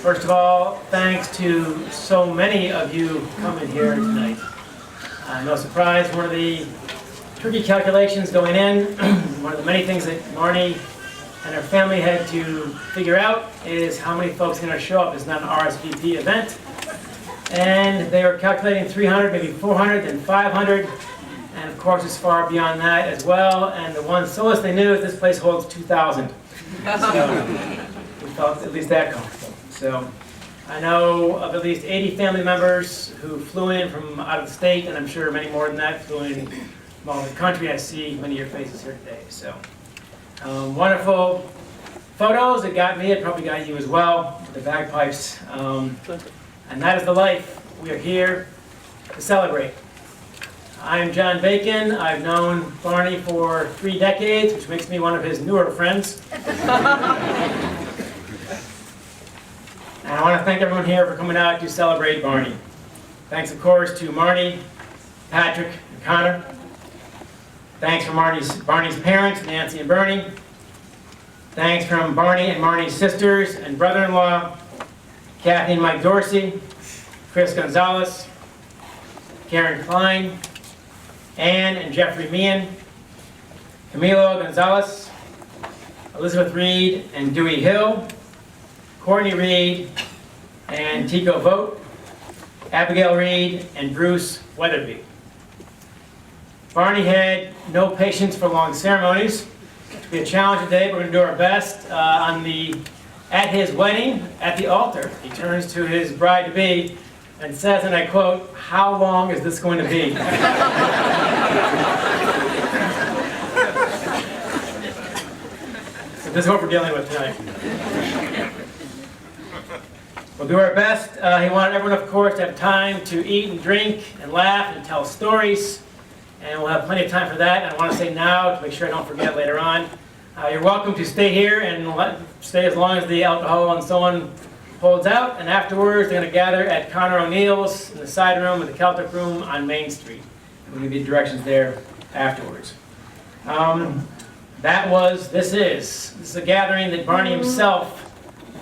First of all, thanks to so many of you coming here tonight. No surprise, one of the tricky calculations going in, one of the many things that Barney and her family had to figure out is how many folks are going to show up. It's not an RSVP event. And they were calculating 300, maybe 400, then 500. And of course, it's far beyond that as well. And the one solace they knew is this place holds 2,000. So we felt at least that comfortable. So I know of at least 80 family members who flew in from out of the state, and I'm sure many more than that flew in from all over the country. I see many of your faces here today. So wonderful photos. It got me. It probably got you as well. The bagpipes. And that is the life. We are here to celebrate. I'm John Bacon. I've known Barney for 3 decades, which makes me one of his newer friends. And I want to thank everyone here for coming out to celebrate Barney. Thanks, of course, to Marty, Patrick, and Connor. Thanks from Barney's parents, Nancy and Bernie. Thanks from Barney and Marnie's sisters and brother-in-law, Kathy and Mike Dorsey, Chris Gonzalez, Karen Klein, Ann and Jeffrey Meehan, Camilo Gonzalez, Elizabeth Reed and Dewey Hill, Courtney Reed and Tico Vogt, Abigail Reed and Bruce Weatherby. Barney had no patience for long ceremonies. It'll be a challenge today, but we're going to do our best. At his wedding, at the altar, he turns to his bride-to-be and says, and I quote, "How long is this going to be?" So this is what we're dealing with tonight. We'll do our best. He wanted everyone, of course, to have time to eat and drink and laugh and tell stories. And we'll have plenty of time for that. And I want to say now, to make sure I don't forget later on, you're welcome to stay here and stay as long as the alcohol and so on holds out. And afterwards, they're going to gather at Connor O'Neill's in the side room of the Celtic Room on Main Street. We'll give you directions there afterwards. This is a gathering that Barney himself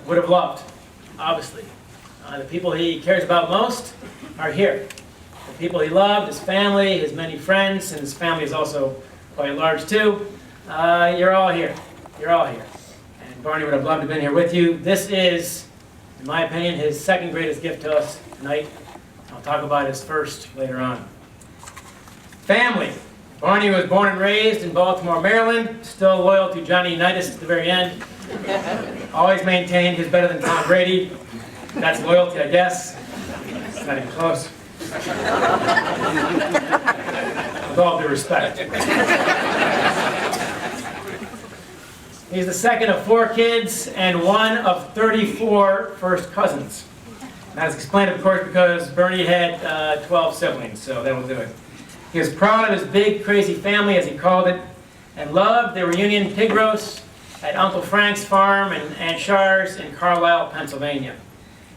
would have loved, obviously. The people he cares about most are here. The people he loved, his family, his many friends, and his family is also quite large too. You're all here. You're all here. And Barney would have loved to have been here with you. This is, in my opinion, his second greatest gift to us tonight. I'll talk about his first later on. Family. Barney was born and raised in Baltimore, Maryland, still loyal to Johnny Unitas at the very end. Always maintained he's better than Tom Brady. That's loyalty, I guess. It's not even close. With all due respect. He's the second of 4 kids and one of 34 first cousins. That is explained, of course, because Bernie had 12 siblings, so that will do it. He was proud of his big, crazy family, as he called it, and loved the reunion pig roast at Uncle Frank's farm and Aunt Char's in Carlisle, Pennsylvania.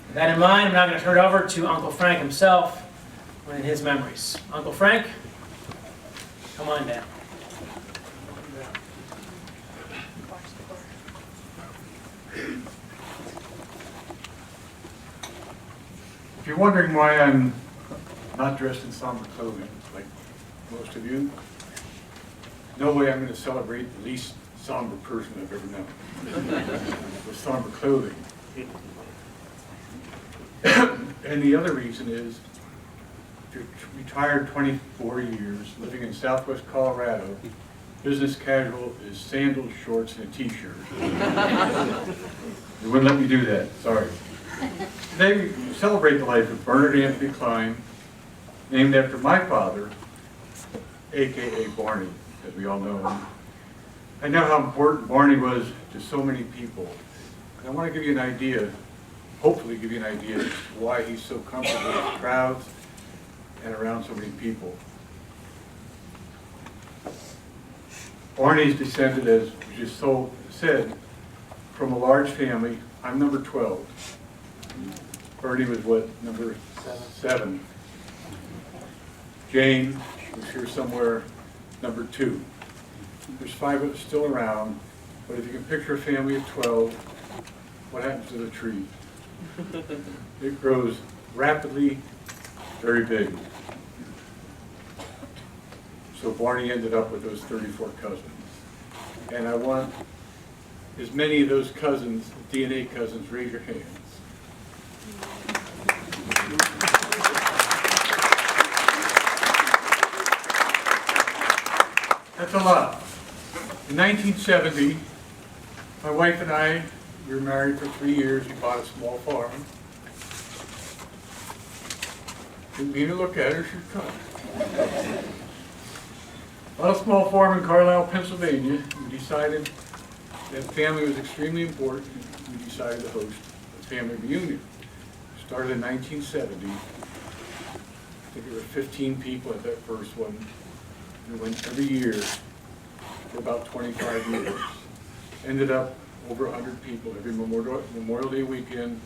With that in mind, I'm now going to turn it over to Uncle Frank himself and his memories. Uncle Frank, come on down. If you're wondering why I'm not dressed in somber clothing, like most of you, no way I'm going to celebrate the least somber person I've ever known with somber clothing. And the other reason is, you're retired 24 years, living in Southwest Colorado, business casual is sandals, shorts, and a t-shirt. They wouldn't let me do that, sorry. Today we celebrate the life of Bernard Anthony Klein, named after my father, a.k.a. Barney, as we all know him. I know how important Barney was to so many people. And I want to give you an idea, hopefully give you an idea as to why he's so comfortable with crowds and around so many people. Barney's descended, as we just said, from a large family. I'm number 12. Bernie was what, number 7. Jane was here somewhere, number 2. There's 5 of us still around, but if you can picture a family of 12, what happens to the tree? It grows rapidly, very big. So Barney ended up with those 34 cousins. And I want as many of those cousins, DNA cousins, raise your hands. That's a lot. In 1970, my wife and I, we were married for 3 years. We bought a small farm. Didn't mean to look at her, she's coming. Bought a small farm in Carlisle, Pennsylvania. We decided that family was extremely important. We decided to host a family reunion. Started in 1970. I think there were 15 people at that first one. We went every year for about 25 years. Ended up over 100 people every Memorial Day weekend,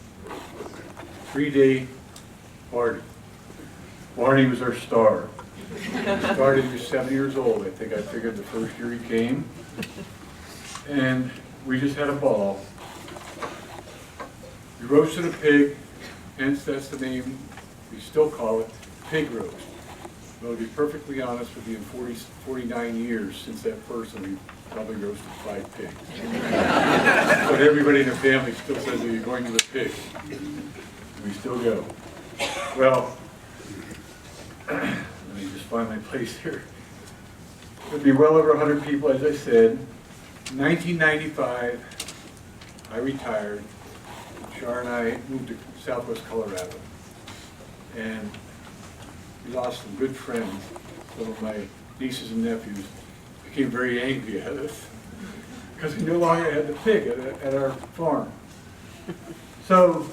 3-day party. Barney was our star. Started, he was 7 years old. I think I figured the first year he came. And we just had a ball. We roasted a pig, hence that's the name, we still call it pig roast. But to be perfectly honest with you, in 49 years since that first one, we probably roasted 5 pigs. But everybody in the family still says, are you going to the pig? We still go. Well, let me just find my place here. It'll be well over 100 people, as I said. In 1995, I retired. Char and I moved to Southwest Colorado. And we lost some good friends. Some of my nieces and nephews became very angry at us because we no longer had the pig at our farm. So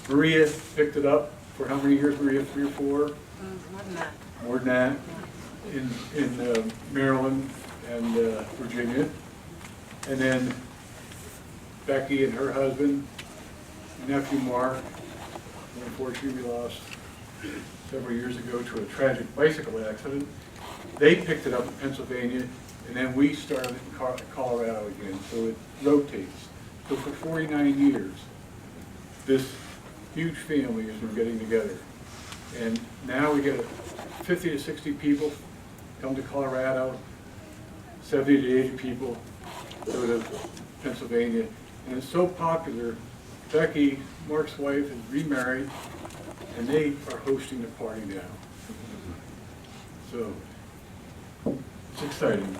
Maria picked it up for how many years, Maria? 3 or 4? More than that. More than that. In Maryland and Virginia. And then Becky and her husband, nephew Mark, who unfortunately we lost several years ago to a tragic bicycle accident. They picked it up in Pennsylvania, and then we started in Colorado again, so it rotates. So for 49 years, this huge family has been getting together. And now we get 50 to 60 people come to Colorado, 70 to 80 people go to Pennsylvania. And it's so popular, Becky, Mark's wife, is remarried, and they are hosting the party now. So, it's exciting.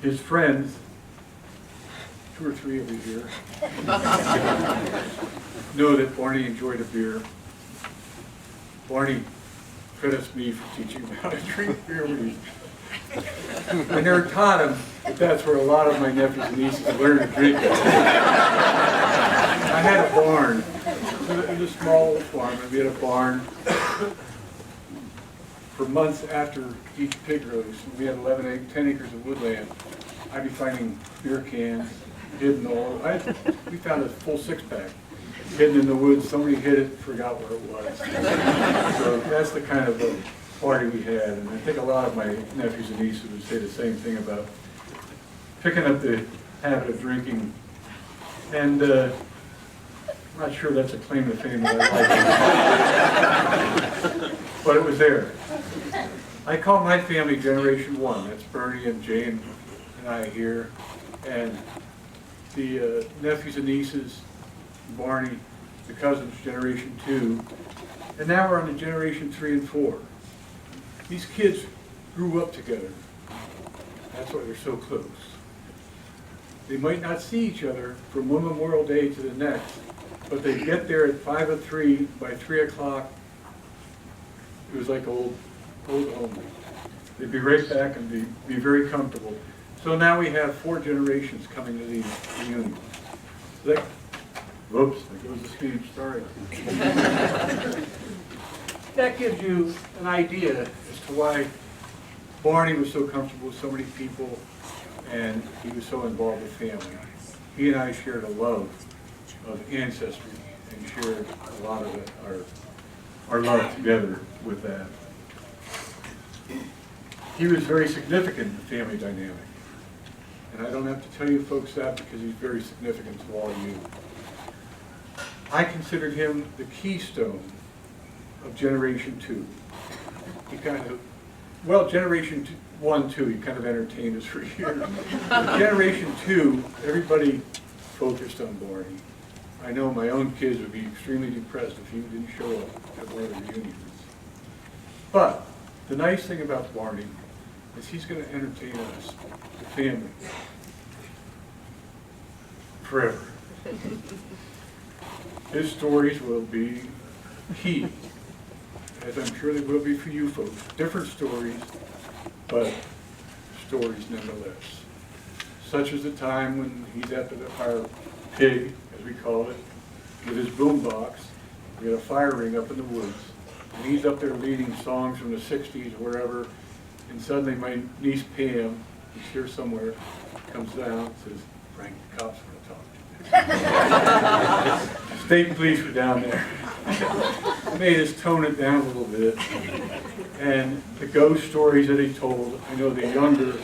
His friends, 2 or 3 of you here, know that Barney enjoyed a beer. Barney credits me for teaching him how to drink beer. I never taught him, but that's where a lot of my nephews and nieces learned to drink it. I had a barn. It was a small farm, and we had a barn. For months after each pig roast, we had 10 acres of woodland. I'd be finding beer cans hidden all. We found a full 6-pack hidden in the woods. Somebody hid it, forgot where it was. So that's the kind of party we had, and I think a lot of my nephews and nieces would say the same thing about picking up the habit of drinking. And I'm not sure that's a claim to fame that I like, but it was there. I call my family Generation 1. That's Bernie and Jane and I here, and the nephews and nieces, Barney, the cousins, Generation 2, and now we're on to Generation 3 and 4. These kids grew up together. That's why they're so close. They might not see each other from one Memorial Day to the next, but they get there at 5 or 3, by 3 o'clock, it was like old home. They'd be right back and be very comfortable. So now we have 4 generations coming to these reunions. Whoops, there goes the speech, sorry. That gives you an idea as to why Barney was so comfortable with so many people and he was so involved with family. He and I shared a love of ancestry and shared a lot of our love together with that. he was very significant in the family dynamic. And I don't have to tell you folks that because he's very significant to all of you. I considered him the keystone of Generation 2. He kind of, well, Generation 1, 2, he kind of entertained us for years. But Generation 2, everybody focused on Barney. I know my own kids would be extremely depressed if he didn't show up at one of the reunions. But the nice thing about Barney is he's going to entertain us, the family, forever. His stories will be key, as I'm sure they will be for you folks. Different stories, but stories nonetheless. Such as the time when he's at our pig, as we call it, with his boombox. We had a fire ring up in the woods, and he's up there leading songs from the 60s or wherever, and suddenly my niece Pam, who's here somewhere, comes down and says, "Frank, the cops want to talk to you." State police were down there. Made us tone it down a little bit. And the ghost stories that he told, I know the younger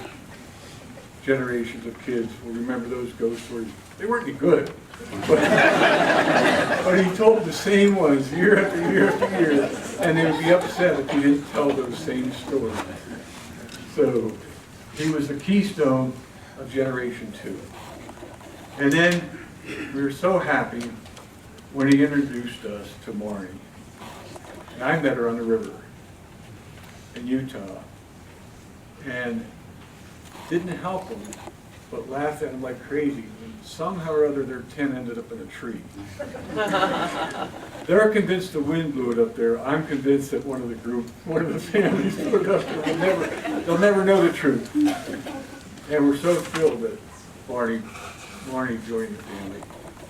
generations of kids will remember those ghost stories. They weren't any good, but he told the same ones year after year after year, and they would be upset if he didn't tell those same stories. So he was the keystone of Generation 2. And then we were so happy when he introduced us to Barney. And I met her on the river in Utah, and didn't help him, but laughed at him like crazy. And somehow or other, their tent ended up in a tree. They're convinced the wind blew it up there. I'm convinced that one of the families blew it up there. They'll never know the truth. And we're so thrilled that Barney joined the family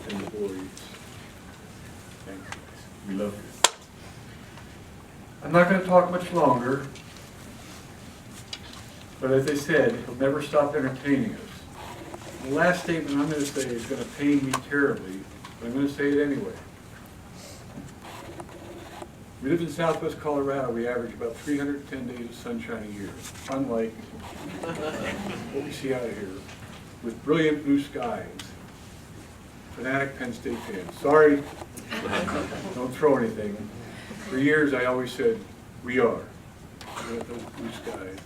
and the boys. Thank you guys. We love you. I'm not going to talk much longer, but as I said, he'll never stop entertaining us. The last statement I'm going to say is going to pain me terribly, but I'm going to say it anyway. We live in southwest Colorado. We average about 310 days of sunshine a year, unlike what we see out here, with brilliant blue skies. Fanatic Penn State fan. Sorry, don't throw anything. For years I always said, we are. We have those blue skies.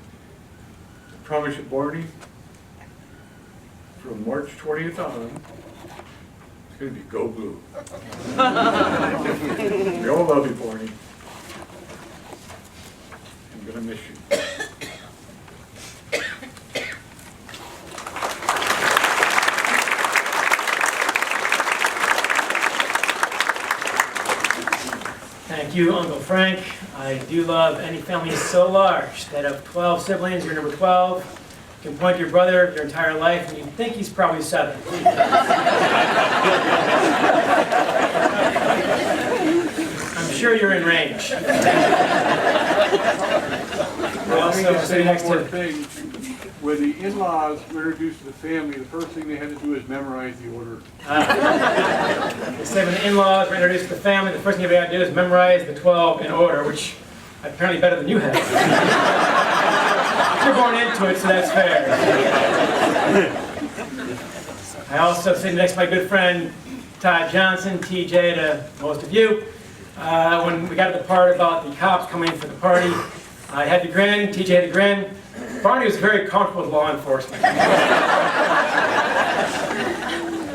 I promise you, Barney, from March 20th on, it's going to be go blue. We all love you, Barney. I'm going to miss you. Thank you, Uncle Frank. I do love any family so large that of 12 siblings, you're number 12. You can point to your brother your entire life, and you think he's probably 7. I'm sure you're in range. We're also sitting next to... thing. When the in-laws were introduced to the family, the first thing they had to do is memorize the order. They say when the in-laws were introduced to the family, the first thing they had to do is memorize the 12 in order, which apparently better than you have. You're born into it, so that's fair. I also sit next to my good friend Todd Johnson, TJ to most of you. When we got to the part about the cops coming for the party, I had to grin, TJ had to grin. Barney was very comfortable with law enforcement. I'll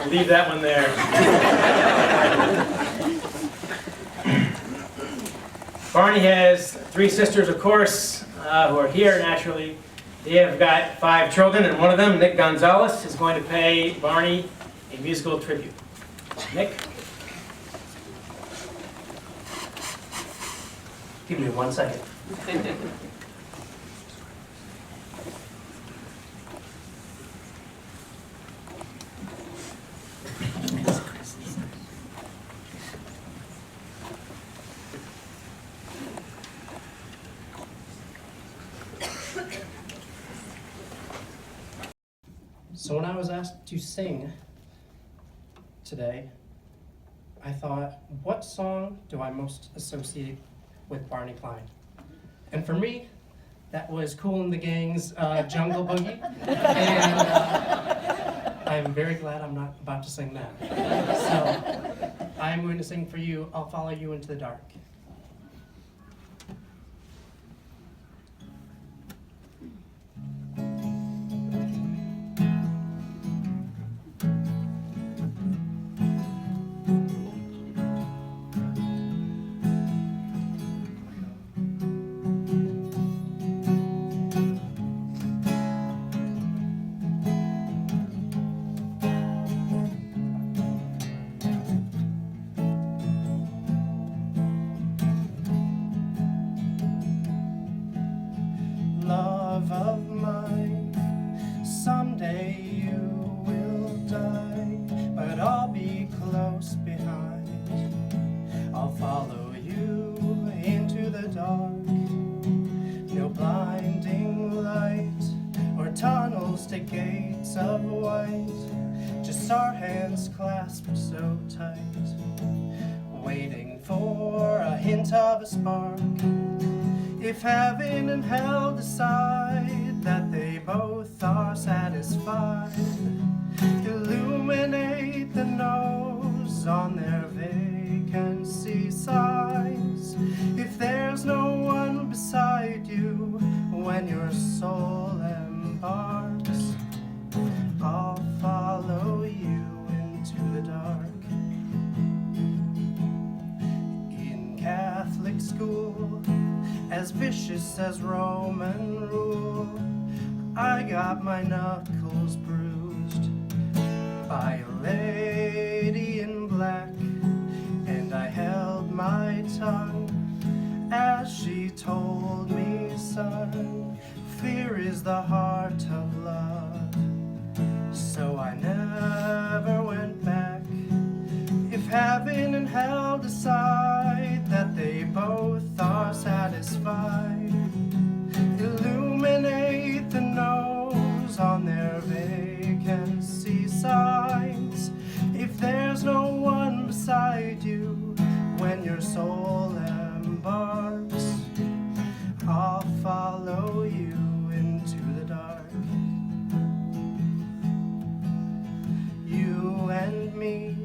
leave that one there. Barney has 3 sisters, of course, who are here naturally. They have got 5 children, and one of them, Nick Gonzalez, is going to pay Barney a musical tribute. Nick? Give me 1 second. So when I was asked to sing today, I thought, what song do I most associate with Barney Klein? And for me, That was Cool in the Gang's Jungle Boogie. And I'm very glad I'm not about to sing that. So I'm going to sing for you, I'll Follow You Into the Dark. Love of mine, someday you will die, but I'll be close behind. I'll follow you into the dark. No blinding light or tunnels to gates of white, just our hands clasped so tight, waiting for a hint of a spark. If heaven and hell decide that they both are satisfied, illuminate the nose on their vacancy signs. If there's no one beside you when your soul embarks, I'll follow you into the dark. In Catholic school, as vicious as Roman rule, I got my knuckles bruised by a lady in black, and I held my tongue as she told me, son, fear is the heart of love. So I never went back. If heaven and hell decide that they both are satisfied, illuminate the nose on their vacancy signs. If there's no one beside you when your soul embarks, I'll follow you into the dark. You and me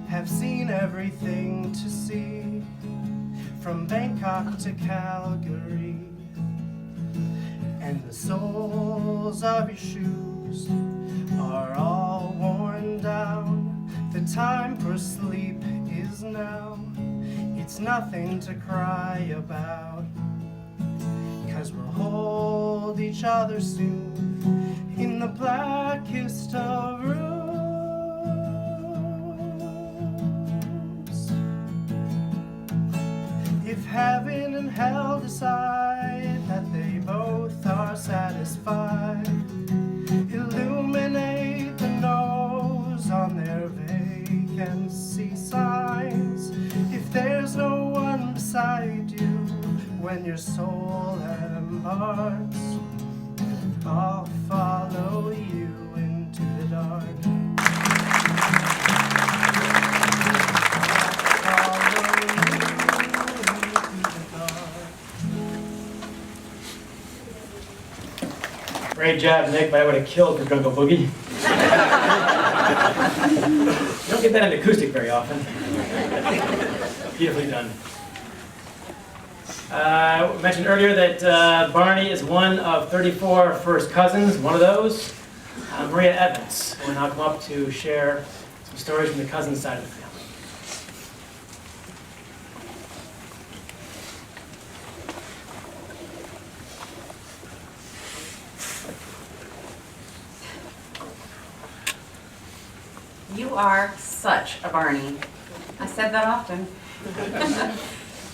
have seen everything to see, from Bangkok to Calgary, and the soles of your shoes are all worn down. The time for sleep is now. It's nothing to cry about, 'cause we'll hold each other soon in the blackest of rooms. If heaven and hell decide that they both are satisfied, illuminate the nose on their vacancy signs. If there's no one beside you when your soul embarks, I'll follow you into the dark. Great job, Nick, but I would have killed for Jungle Boogie. You don't get that in acoustic very often. Beautifully done. I mentioned earlier that Barney is one of 34 first cousins, one of those, Maria Evans, will now come up to share some stories from the cousin side of the family. You are such a Barney. I said that often.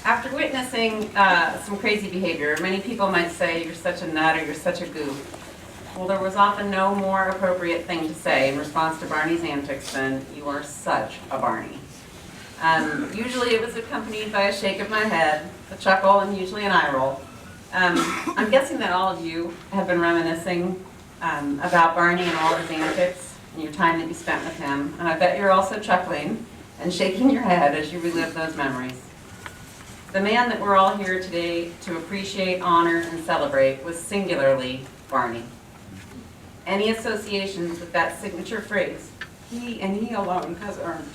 After witnessing some crazy behavior, many people might say you're such a nut or you're such a goof. Well, there was often no more appropriate thing to say in response to Barney's antics than you are such a Barney. Usually it was accompanied by a shake of my head, a chuckle, and usually an eye roll. I'm guessing that all of you have been reminiscing about Barney and all his antics and your time that you spent with him, and I bet you're also chuckling and shaking your head as you relive those memories. The man that we're all here today to appreciate, honor, and celebrate was singularly Barney. Any associations with that signature phrase, he and he alone has earned.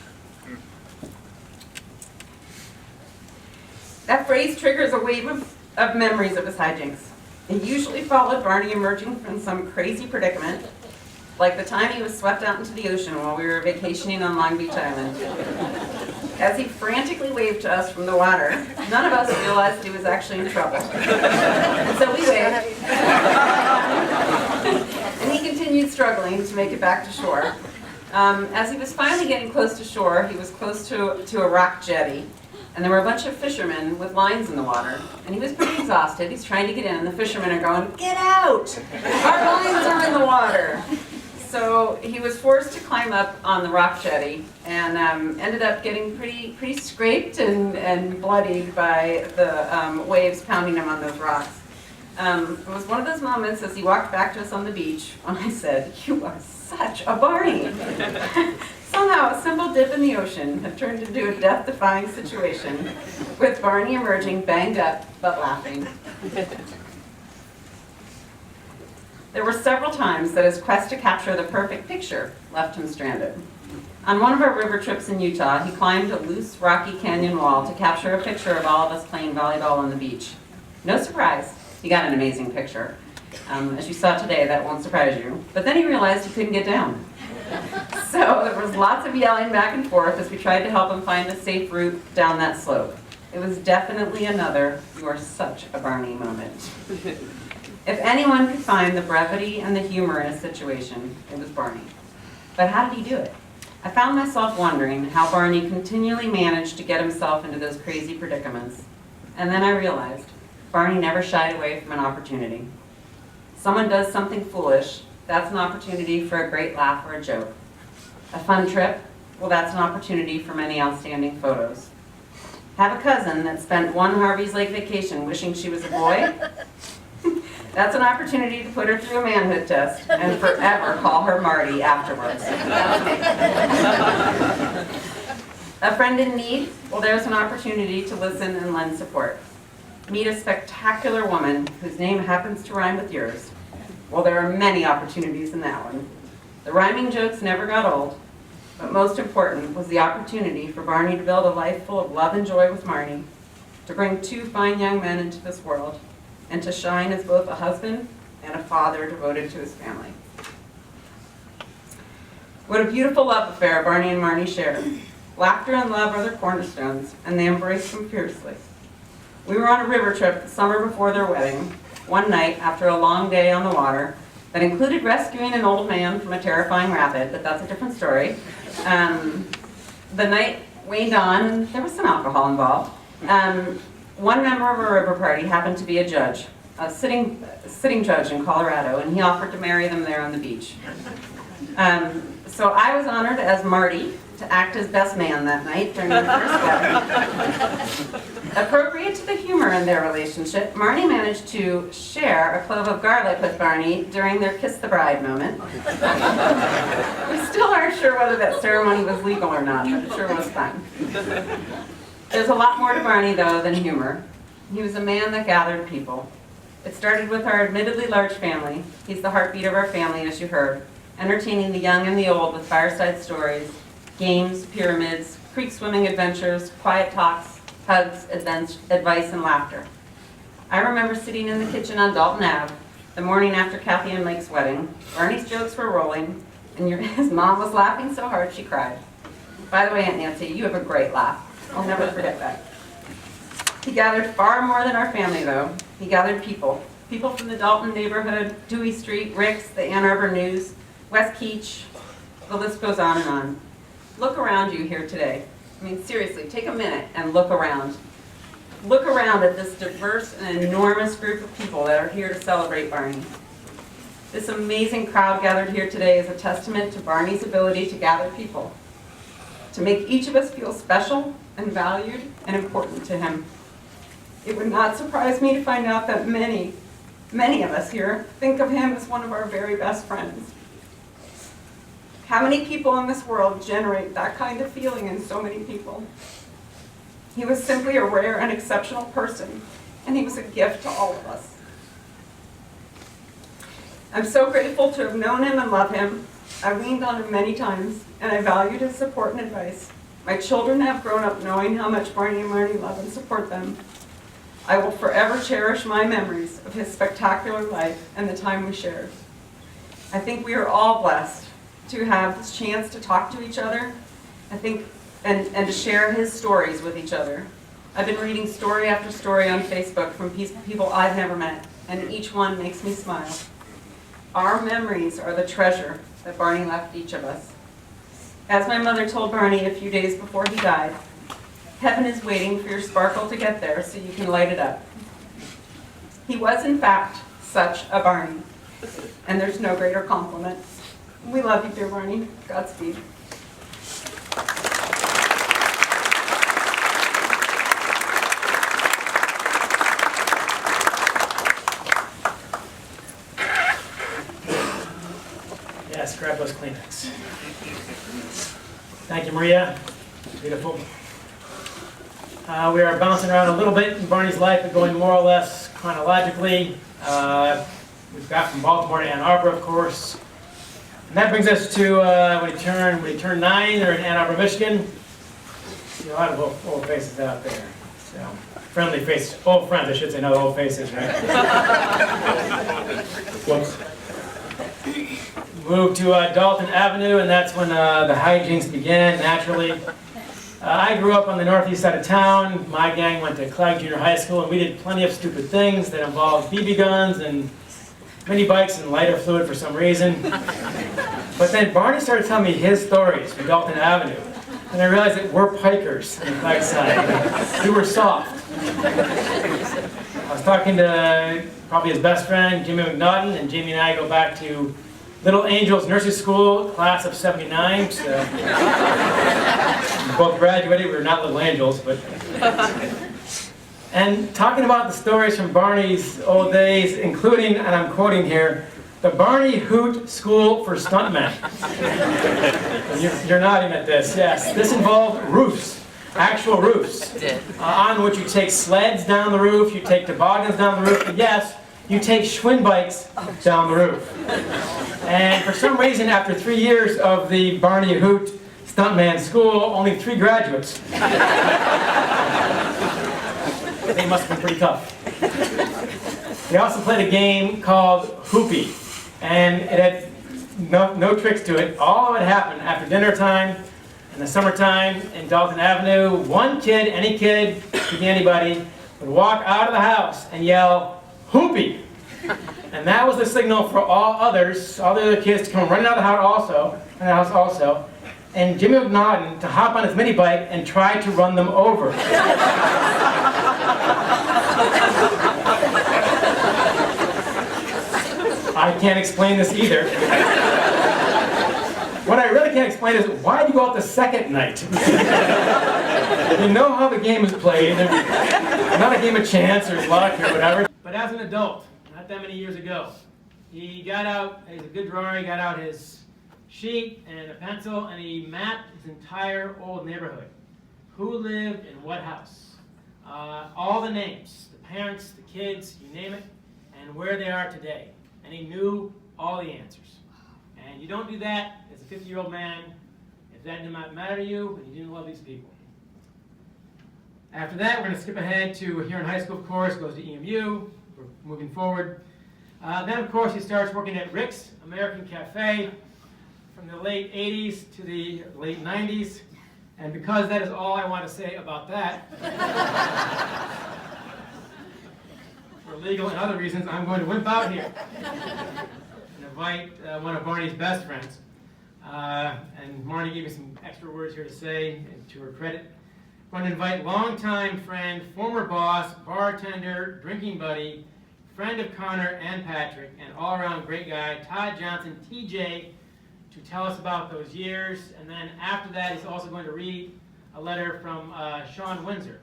That phrase triggers a wave of memories of his hijinks. It usually followed Barney emerging from some crazy predicament, like the time he was swept out into the ocean while we were vacationing on Long Beach Island. As he frantically waved to us from the water, none of us realized that he was actually in trouble. And so we waved. And he continued struggling to make it back to shore. As he was finally getting close to shore, he was close to a rock jetty. And there were a bunch of fishermen with lines in the water. And he was pretty exhausted. He's trying to get in, and the fishermen are going, "Get out! Our lines are in the water!" So he was forced to climb up on the rock jetty and ended up getting pretty scraped and bloodied by the waves pounding him on those rocks. It was one of those moments as he walked back to us on the beach when I said, "You are such a Barney." Somehow a simple dip in the ocean had turned into a death-defying situation, with Barney emerging banged up but laughing. There were several times that his quest to capture the perfect picture left him stranded. On one of our river trips in Utah, he climbed a loose, rocky canyon wall to capture a picture of all of us playing volleyball on the beach. No surprise, he got an amazing picture. As you saw today, that won't surprise you. But then he realized he couldn't get down. So there was lots of yelling back and forth as we tried to help him find a safe route down that slope. It was definitely another "you are such a Barney" moment. If anyone could find the brevity and the humor in a situation, it was Barney. But how did he do it? I found myself wondering how Barney continually managed to get himself into those crazy predicaments. And then I realized Barney never shied away from an opportunity. Someone does something foolish, that's an opportunity for a great laugh or a joke. A fun trip, well, that's an opportunity for many outstanding photos. Have a cousin that spent one Harvey's Lake vacation wishing she was a boy? That's an opportunity to put her through a manhood test and forever call her Marty afterwards. A friend in need? Well, there's an opportunity to listen and lend support. Meet a spectacular woman whose name happens to rhyme with yours. Well, there are many opportunities in that one. The rhyming jokes never got old, but most important was the opportunity for Barney to build a life full of love and joy with Marnie, to bring two fine young men into this world, and to shine as both a husband and a father devoted to his family. What a beautiful love affair Barney and Marnie shared. Laughter and love are their cornerstones, and they embraced them fiercely. We were on a river trip the summer before their wedding, one night after a long day on the water that included rescuing an old man from a terrifying rapid, but that's a different story. The night waned on, and there was some alcohol involved. One member of our river party happened to be a judge, a sitting judge in Colorado, and he offered to marry them there on the beach. So I was honored as Marty to act as best man that night during their first wedding. Appropriate to the humor in their relationship, Marnie managed to share a clove of garlic with Barney during their kiss the bride moment. We still aren't sure whether that ceremony was legal or not, but it sure was fun. There's a lot more to Barney, though, than humor. He was a man that gathered people. It started with our admittedly large family. He's the heartbeat of our family, as you heard, entertaining the young and the old with fireside stories, games, pyramids, creek swimming adventures, quiet talks, hugs, advice, and laughter. I remember sitting in the kitchen on Dalton Ave the morning after Kathy and Mike's wedding. Barney's jokes were rolling, and his mom was laughing so hard she cried. By the way, Aunt Nancy, you have a great laugh. I'll never forget that. He gathered far more than our family, though. He gathered people. People from the Dalton neighborhood, Dewey Street, Rick's, the Ann Arbor News, West Keach, the list goes on and on. Look around you here today. I mean, seriously, take a minute and look around. Look around at this diverse and enormous group of people that are here to celebrate Barney. This amazing crowd gathered here today is a testament to Barney's ability to gather people, to make each of us feel special and valued and important to him. It would not surprise me to find out that many of us here think of him as one of our very best friends. How many people in this world generate that kind of feeling in so many people? He was simply a rare and exceptional person, and he was a gift to all of us. I'm so grateful to have known him and love him. I leaned on him many times, and I valued his support and advice. My children have grown up knowing how much Barney and Marty love and support them. I will forever cherish my memories of his spectacular life and the time we shared. I think we are all blessed to have this chance to talk to each other, and to share his stories with each other. I've been reading story after story on Facebook from people I've never met, and each one makes me smile. Our memories are the treasure that Barney left each of us. As my mother told Barney a few days before he died, heaven is waiting for your sparkle to get there so you can light it up. He was, in fact, such a Barney, and there's no greater compliment. We love you, dear Barney. Godspeed. Yes, grab those Kleenex. Thank you, Maria. Beautiful. We are bouncing around a little bit in Barney's life, but going more or less chronologically. We've got from Baltimore to Ann Arbor, of course. And that brings us to when he turned 9, they're in Ann Arbor, Michigan. See a lot of old faces out there. So, friendly faces, old friends, I should say, not old faces, right? Whoops. Moved to Dalton Avenue, and that's when the hijinks began, naturally. I grew up on the northeast side of town. My gang went to Klein Junior High School, and we did plenty of stupid things that involved BB guns and mini bikes and lighter fluid for some reason. But then Barney started telling me his stories from Dalton Avenue, and I realized that we're pikers on the Klein side. We were soft. I was talking to probably his best friend, Jimmy McNaughton, and Jamie and I go back to Little Angels Nursery School, class of '79. So we both graduated. We were not Little Angels, but. And talking about the stories from Barney's old days, including, and I'm quoting here, the Barney Hoot School for Stuntmen. You're nodding at this, yes. This involved roofs, actual roofs, on which you take sleds down the roof, you take toboggans down the roof, and yes, you take Schwinn bikes down the roof. And for some reason, after 3 years of the Barney Hoot Stuntman School, only 3 graduates. They must have been pretty tough. We also played a game called Hoopy, and it had no tricks to it. All that happened after dinner time, in the summertime, in Dalton Avenue, one kid, any kid, could be anybody, would walk out of the house and yell, "Hoopy!" And that was the signal for all the other kids to come running out of the house also, and Jimmy McNaughton to hop on his mini bike and try to run them over. I can't explain this either. What I really can't explain is why did you go out the second night? You know how the game is played. Not a game of chance or luck or whatever. But as an adult, not that many years ago, he got out, he's a good drawer, he got out his sheet and a pencil and he mapped his entire old neighborhood. Who lived in what house. All the names, the parents, the kids, you name it, and where they are today. And he knew all the answers. And you don't do that as a 50-year-old man if that did not matter to you and you didn't love these people. After that, we're going to skip ahead to here in high school, of course, goes to EMU. We're moving forward. Then, of course, he starts working at Rick's American Cafe from the late 80s to the late 90s. And because that is all I want to say about that, for legal and other reasons, I'm going to wimp out here and invite one of Barney's best friends. And Marnie gave me some extra words here to say, and to her credit. I'm going to invite longtime friend, former boss, bartender, drinking buddy, friend of Connor and Patrick, and all-around great guy, Todd Johnson, TJ, to tell us about those years. And then after that, he's also going to read a letter from Sean Windsor,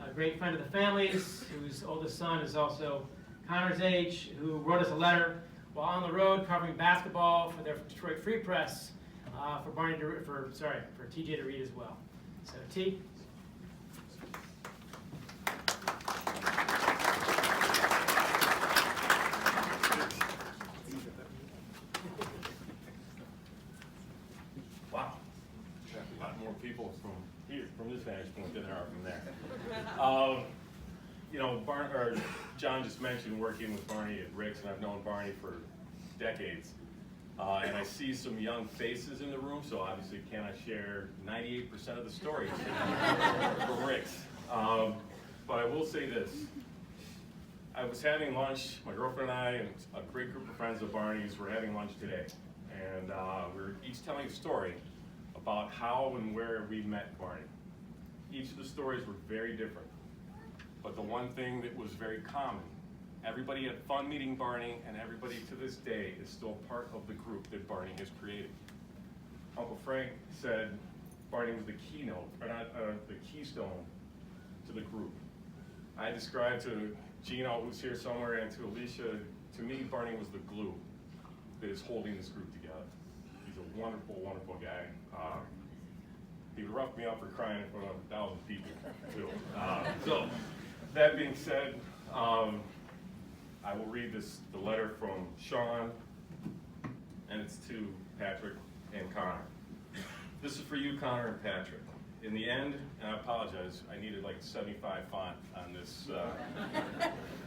a great friend of the family's, whose oldest son is also Connor's age, who wrote us a letter while on the road covering basketball for their Detroit Free Press for TJ to read as well. So T. more people from here, from this vantage point than there are from there. You know, John just mentioned working with Barney at Rick's, and I've known Barney for decades. And I see some young faces in the room, so obviously cannot share 98% of the stories from Rick's. But I will say this. I was having lunch, my girlfriend and I, and a great group of friends of Barney's were having lunch today. And we were each telling a story about how and where we met Barney. Each of the stories were very different. But the one thing that was very common, everybody had fun meeting Barney, and everybody to this day is still part of the group that Barney has created. Uncle Frank said Barney was the keynote, or not, the keystone to the group. I described to Gino, who's here somewhere, and to Alicia, to me, Barney was the glue that is holding this group together. He's a wonderful, wonderful guy. He roughed me up for crying in front of 1,000 people, too. So, that being said, I will read the letter from Sean, and it's to Patrick and Connor. This is for you, Connor and Patrick. In the end, and I apologize, I needed like 75 font on this.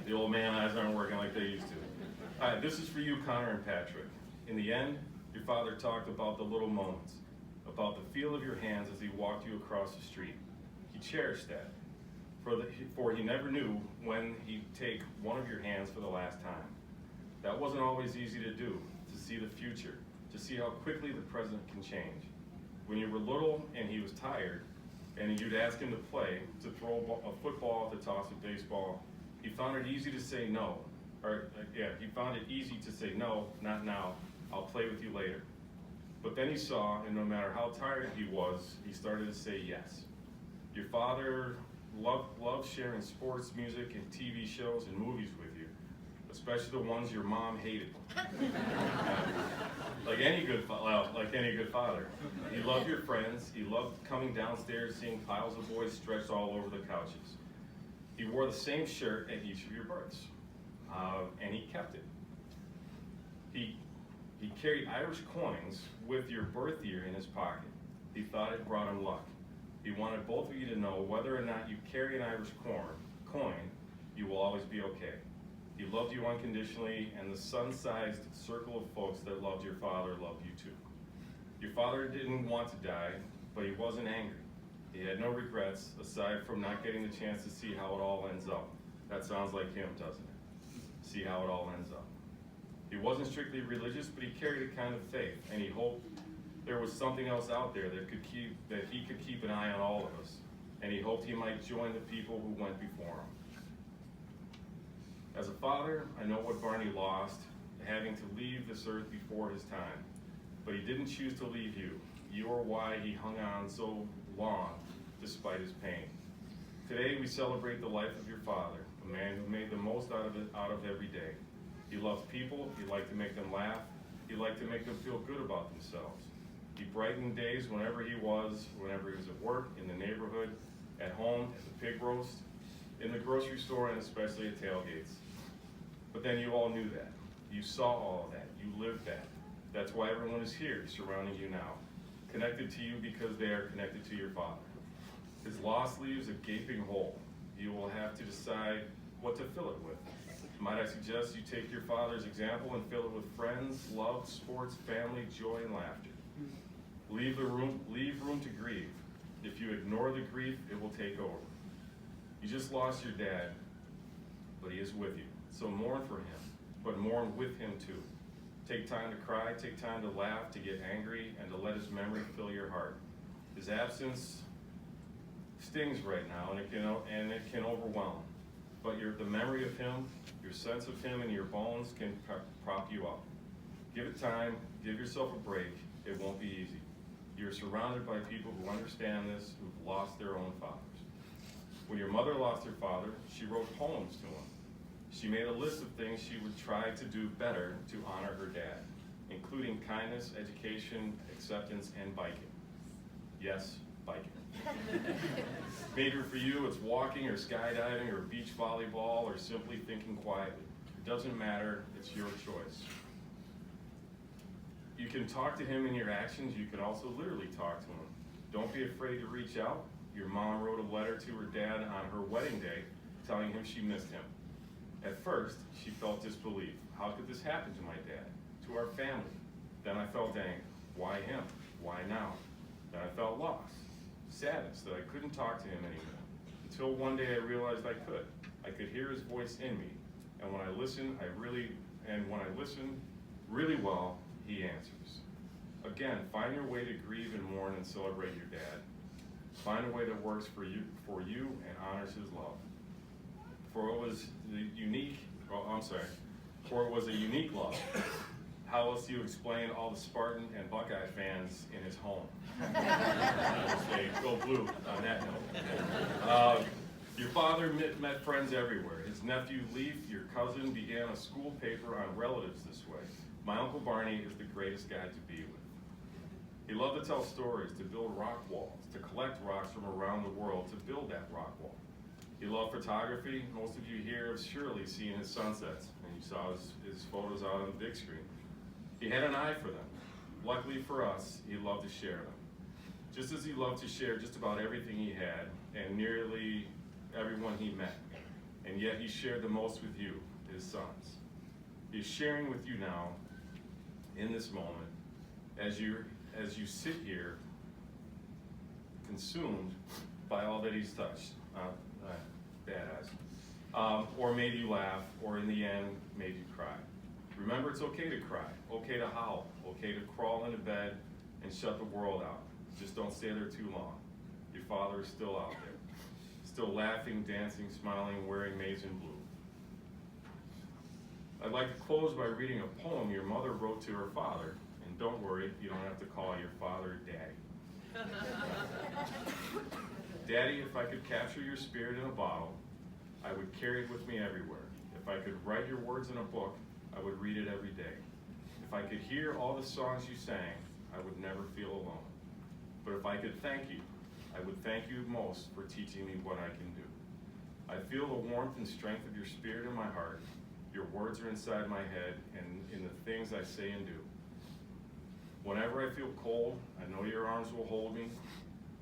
The old man eyes aren't working like they used to. This is for you, Connor and Patrick. In the end, your father talked about the little moments, about the feel of your hands as he walked you across the street. He cherished that, for he never knew when he'd take one of your hands for the last time. That wasn't always easy to do, to see the future, to see how quickly the present can change. When you were little and he was tired, and you'd ask him to play, to throw a football, to toss a baseball, he found it easy to say no. He found it easy to say no, not now, I'll play with you later. But then he saw, and no matter how tired he was, he started to say yes. Your father loved sharing sports, music, and TV shows and movies with you, especially the ones your mom hated. Like any good father. He loved your friends. He loved coming downstairs, seeing piles of boys stretched all over the couches. He wore the same shirt at each of your births, and he kept it. He carried Irish coins with your birth year in his pocket. He thought it brought him luck. He wanted both of you to know whether or not you carry an Irish coin, you will always be okay. He loved you unconditionally, and the sun-sized circle of folks that loved your father loved you too. Your father didn't want to die, but he wasn't angry. He had no regrets, aside from not getting the chance to see how it all ends up. That sounds like him, doesn't it? See how it all ends up. He wasn't strictly religious, but he carried a kind of faith, and he hoped there was something else out there that he could keep an eye on all of us, and he hoped he might join the people who went before him. As a father, I know what Barney lost, having to leave this earth before his time, but he didn't choose to leave you. You are why he hung on so long, despite his pain. Today we celebrate the life of your father, a man who made the most out of every day. He loved people, he liked to make them laugh, he liked to make them feel good about themselves. He brightened days whenever he was at work, in the neighborhood, at home, at the pig roast, in the grocery store, and especially at tailgates. But then you all knew that. You saw all of that. You lived that. That's why everyone is here, surrounding you now, connected to you because they are connected to your father. His loss leaves a gaping hole. You will have to decide what to fill it with. Might I suggest you take your father's example and fill it with friends, love, sports, family, joy, and laughter. Leave room to grieve. If you ignore the grief, it will take over. You just lost your dad, but he is with you. So mourn for him, but mourn with him too. Take time to cry, take time to laugh, to get angry, and to let his memory fill your heart. His absence stings right now, and it can overwhelm. But the memory of him, your sense of him in your bones can prop you up. Give it time, give yourself a break. It won't be easy. You're surrounded by people who understand this, who've lost their own fathers. When your mother lost her father, she wrote poems to him. She made a list of things she would try to do better to honor her dad, including kindness, education, acceptance, and biking. Yes, biking. Maybe for you it's walking or skydiving or beach volleyball or simply thinking quietly. It doesn't matter, it's your choice. You can talk to him in your actions, you can also literally talk to him. Don't be afraid to reach out. Your mom wrote a letter to her dad on her wedding day telling him she missed him. At first, she felt disbelief. How could this happen to my dad, to our family? Then I felt anger. Why him? Why now? Then I felt lost, sadness that I couldn't talk to him anymore. Until one day I realized I could. I could hear his voice in me, and when I listened, really well, he answers. Again, find your way to grieve and mourn and celebrate your dad. Find a way that works for you and honors his love. For it was a unique love. How else do you explain all the Spartan and Buckeye fans in his home? Say, go blue on that note. Your father met friends everywhere. His nephew Leaf, your cousin, began a school paper on relatives this way. My Uncle Barney is the greatest guy to be with. He loved to tell stories, to build rock walls, to collect rocks from around the world to build that rock wall. He loved photography. Most of you here have surely seen his sunsets, and you saw his photos out on the big screen. He had an eye for them. Luckily for us, he loved to share them. Just as he loved to share just about everything he had, and nearly everyone he met. And yet he shared the most with you, his sons. He's sharing with you now, in this moment, as you sit here, consumed by all that he's touched. Bad eyes. Or made you laugh, or in the end, made you cry. Remember, it's okay to cry, okay to howl, okay to crawl into bed and shut the world out. Just don't stay there too long. Your father is still out there, still laughing, dancing, smiling, wearing maize and blue. I'd like to close by reading a poem your mother wrote to her father, and don't worry, you don't have to call your father Daddy. Daddy, if I could capture your spirit in a bottle, I would carry it with me everywhere. If I could write your words in a book, I would read it every day. If I could hear all the songs you sang, I would never feel alone. But if I could thank you, I would thank you most for teaching me what I can do. I feel the warmth and strength of your spirit in my heart. Your words are inside my head and in the things I say and do. Whenever I feel cold, I know your arms will hold me,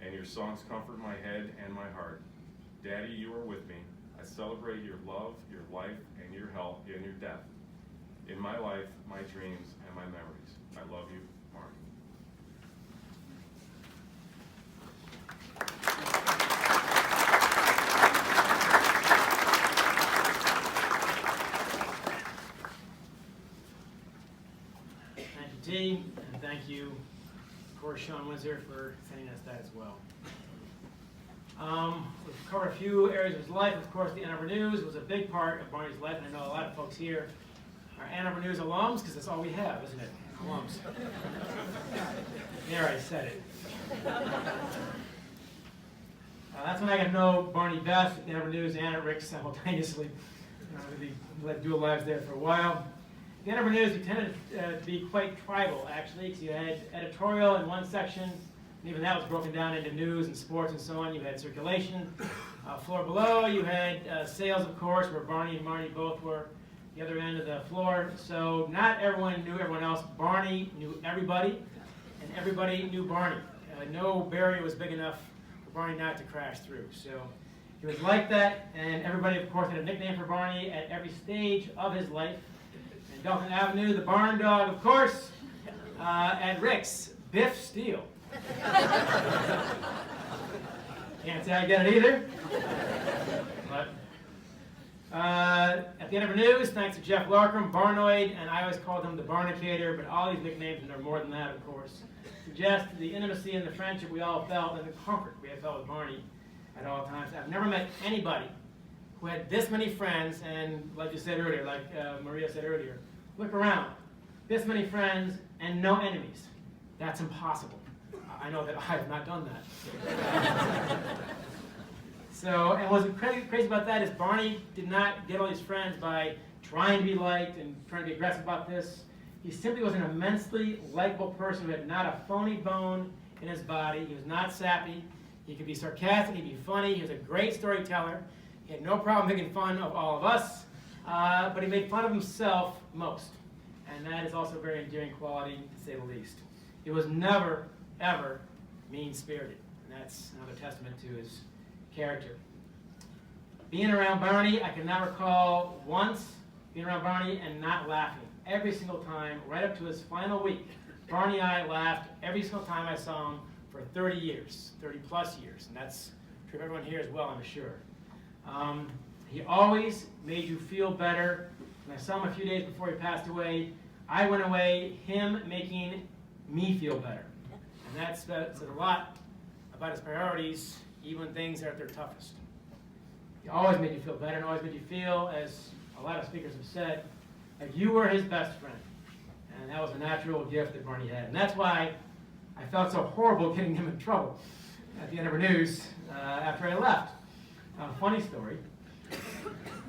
and your songs comfort my head and my heart. Daddy, you are with me. I celebrate your love, your life, and your health, and your death. In my life, my dreams, and my memories. I love you, Mark. Thank you, T, and thank you, of course, Sean Windsor, for sending us that as well. We've covered a few areas of his life. Of course, the Ann Arbor News was a big part of Barney's life, and I know a lot of folks here are Ann Arbor News alums, because that's all we have, isn't it? Alums. There, I said it. That's when I got to know Barney best at the Ann Arbor News and at Rick's simultaneously. We led dual lives there for a while. The Ann Arbor News, we tended to be quite tribal, actually, because you had editorial in one section, and even that was broken down into news and sports and so on. You had circulation. Floor below, you had sales, of course, where Barney and Marty both were the other end of the floor. So not everyone knew everyone else. Barney knew everybody, and everybody knew Barney. No barrier was big enough for Barney not to crash through. So he was like that, and everybody, of course, had a nickname for Barney at every stage of his life. And Dalton Avenue, the barn dog, of course, at Rick's, Biff Steele. Can't say I get it either. But at the Ann Arbor News, thanks to Jeff Larkham, Barnoid, and I always called him the Barnicator, but all these nicknames, and they're more than that, of course, suggest the intimacy and the friendship we all felt and the comfort we have felt with Barney at all times. I've never met anybody who had this many friends, and like you said earlier, like Maria said earlier, look around. This many friends and no enemies. That's impossible. I know that I have not done that. So, and what's crazy about that is Barney did not get all these friends by trying to be liked and trying to be aggressive about this. He simply was an immensely likable person who had not a phony bone in his body. He was not sappy. He could be sarcastic, he could be funny. He was a great storyteller. He had no problem making fun of all of us, but he made fun of himself most. And that is also a very endearing quality, to say the least. He was never, ever mean-spirited. And that's another testament to his character. Being around Barney, I cannot recall once being around Barney and not laughing. Every single time, right up to his final week, Barney and I laughed every single time I saw him for 30 years, 30 plus years. And that's true of everyone here as well, I'm sure. He always made you feel better. When I saw him a few days before he passed away, I went away, him making me feel better. And that said a lot about his priorities, even when things are at their toughest. He always made you feel better and always made you feel, as a lot of speakers have said, like you were his best friend. And that was a natural gift that Barney had. And that's why I felt so horrible getting him in trouble at the end of our news after I left. Funny story.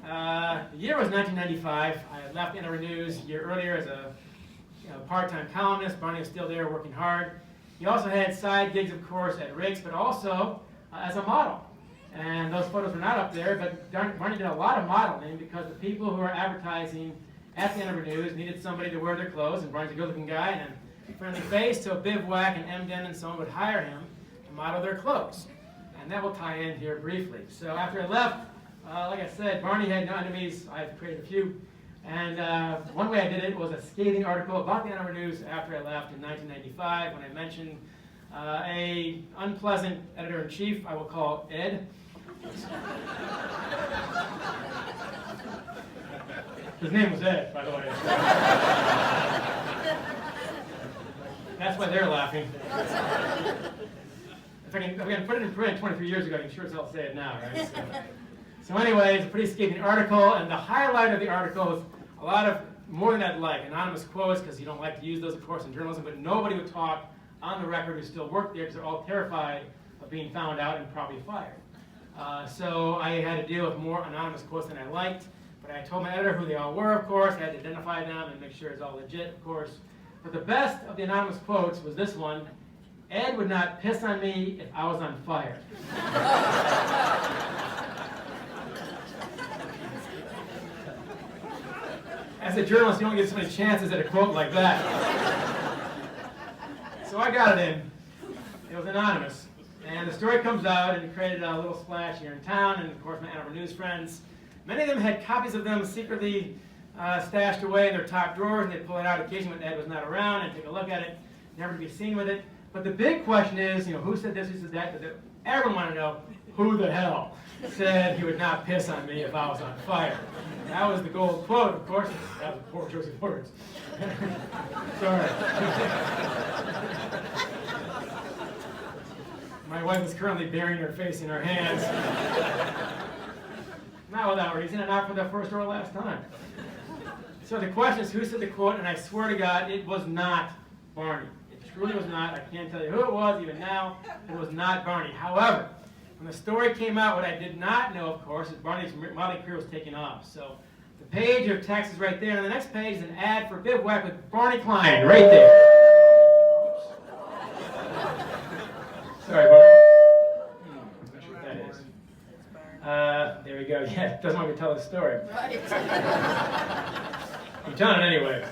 The year was 1995. I had left NR News a year earlier as a part-time columnist. Barney was still there working hard. He also had side gigs, of course, at Rick's, but also as a model. And those photos were not up there, but Barney did a lot of modeling because the people who were advertising at the NR News needed somebody to wear their clothes, and Barney's a good-looking guy and a friendly face, so Bivouac and Emden and so on would hire him to model their clothes. And that will tie in here briefly. So after I left, like I said, Barney had no enemies. I've created a few. And one way I did it was a scathing article about the NR News after I left in 1995 when I mentioned a unpleasant editor-in-chief I will call Ed. His name was Ed, by the way. That's why they're laughing. If I can put it in print 23 years ago, I can sure as hell say it now, right? So anyway, it's a pretty scathing article, and the highlight of the article is a lot of, more than I'd like, anonymous quotes, because you don't like to use those, of course, in journalism, but nobody would talk on the record who still worked there, because they're all terrified of being found out and probably fired. So I had to deal with more anonymous quotes than I liked, but I told my editor who they all were, of course. I had to identify them and make sure it's all legit, of course. But the best of the anonymous quotes was this one: Ed would not piss on me if I was on fire. As a journalist, you don't get so many chances at a quote like that. So I got it in. It was anonymous. And the story comes out and it created a little splash here in town, and of course my NR News friends. Many of them had copies of them secretly stashed away in their top drawers, and they'd pull it out occasionally when Ed was not around and take a look at it, never to be seen with it. But the big question is, who said this, who said that? But everyone wanted to know, who the hell said he would not piss on me if I was on fire? That was the gold quote, of course. That was a poor choice of words. Sorry. My wife is currently burying her face in her hands. Not without reason, and not for the first or last time. So the question is, who said the quote? And I swear to God, it was not Barney. It truly was not. I can't tell you who it was, even now. It was not Barney. However, when the story came out, what I did not know, of course, is Barney's modeling career was taking off. So the page of text is right there, and the next page is an ad for Bivouac with Barney Klein, right there. Sorry, Barney. I'm not sure what that is. There we go. Yeah, it doesn't want me to tell the story. I'm telling it anyway.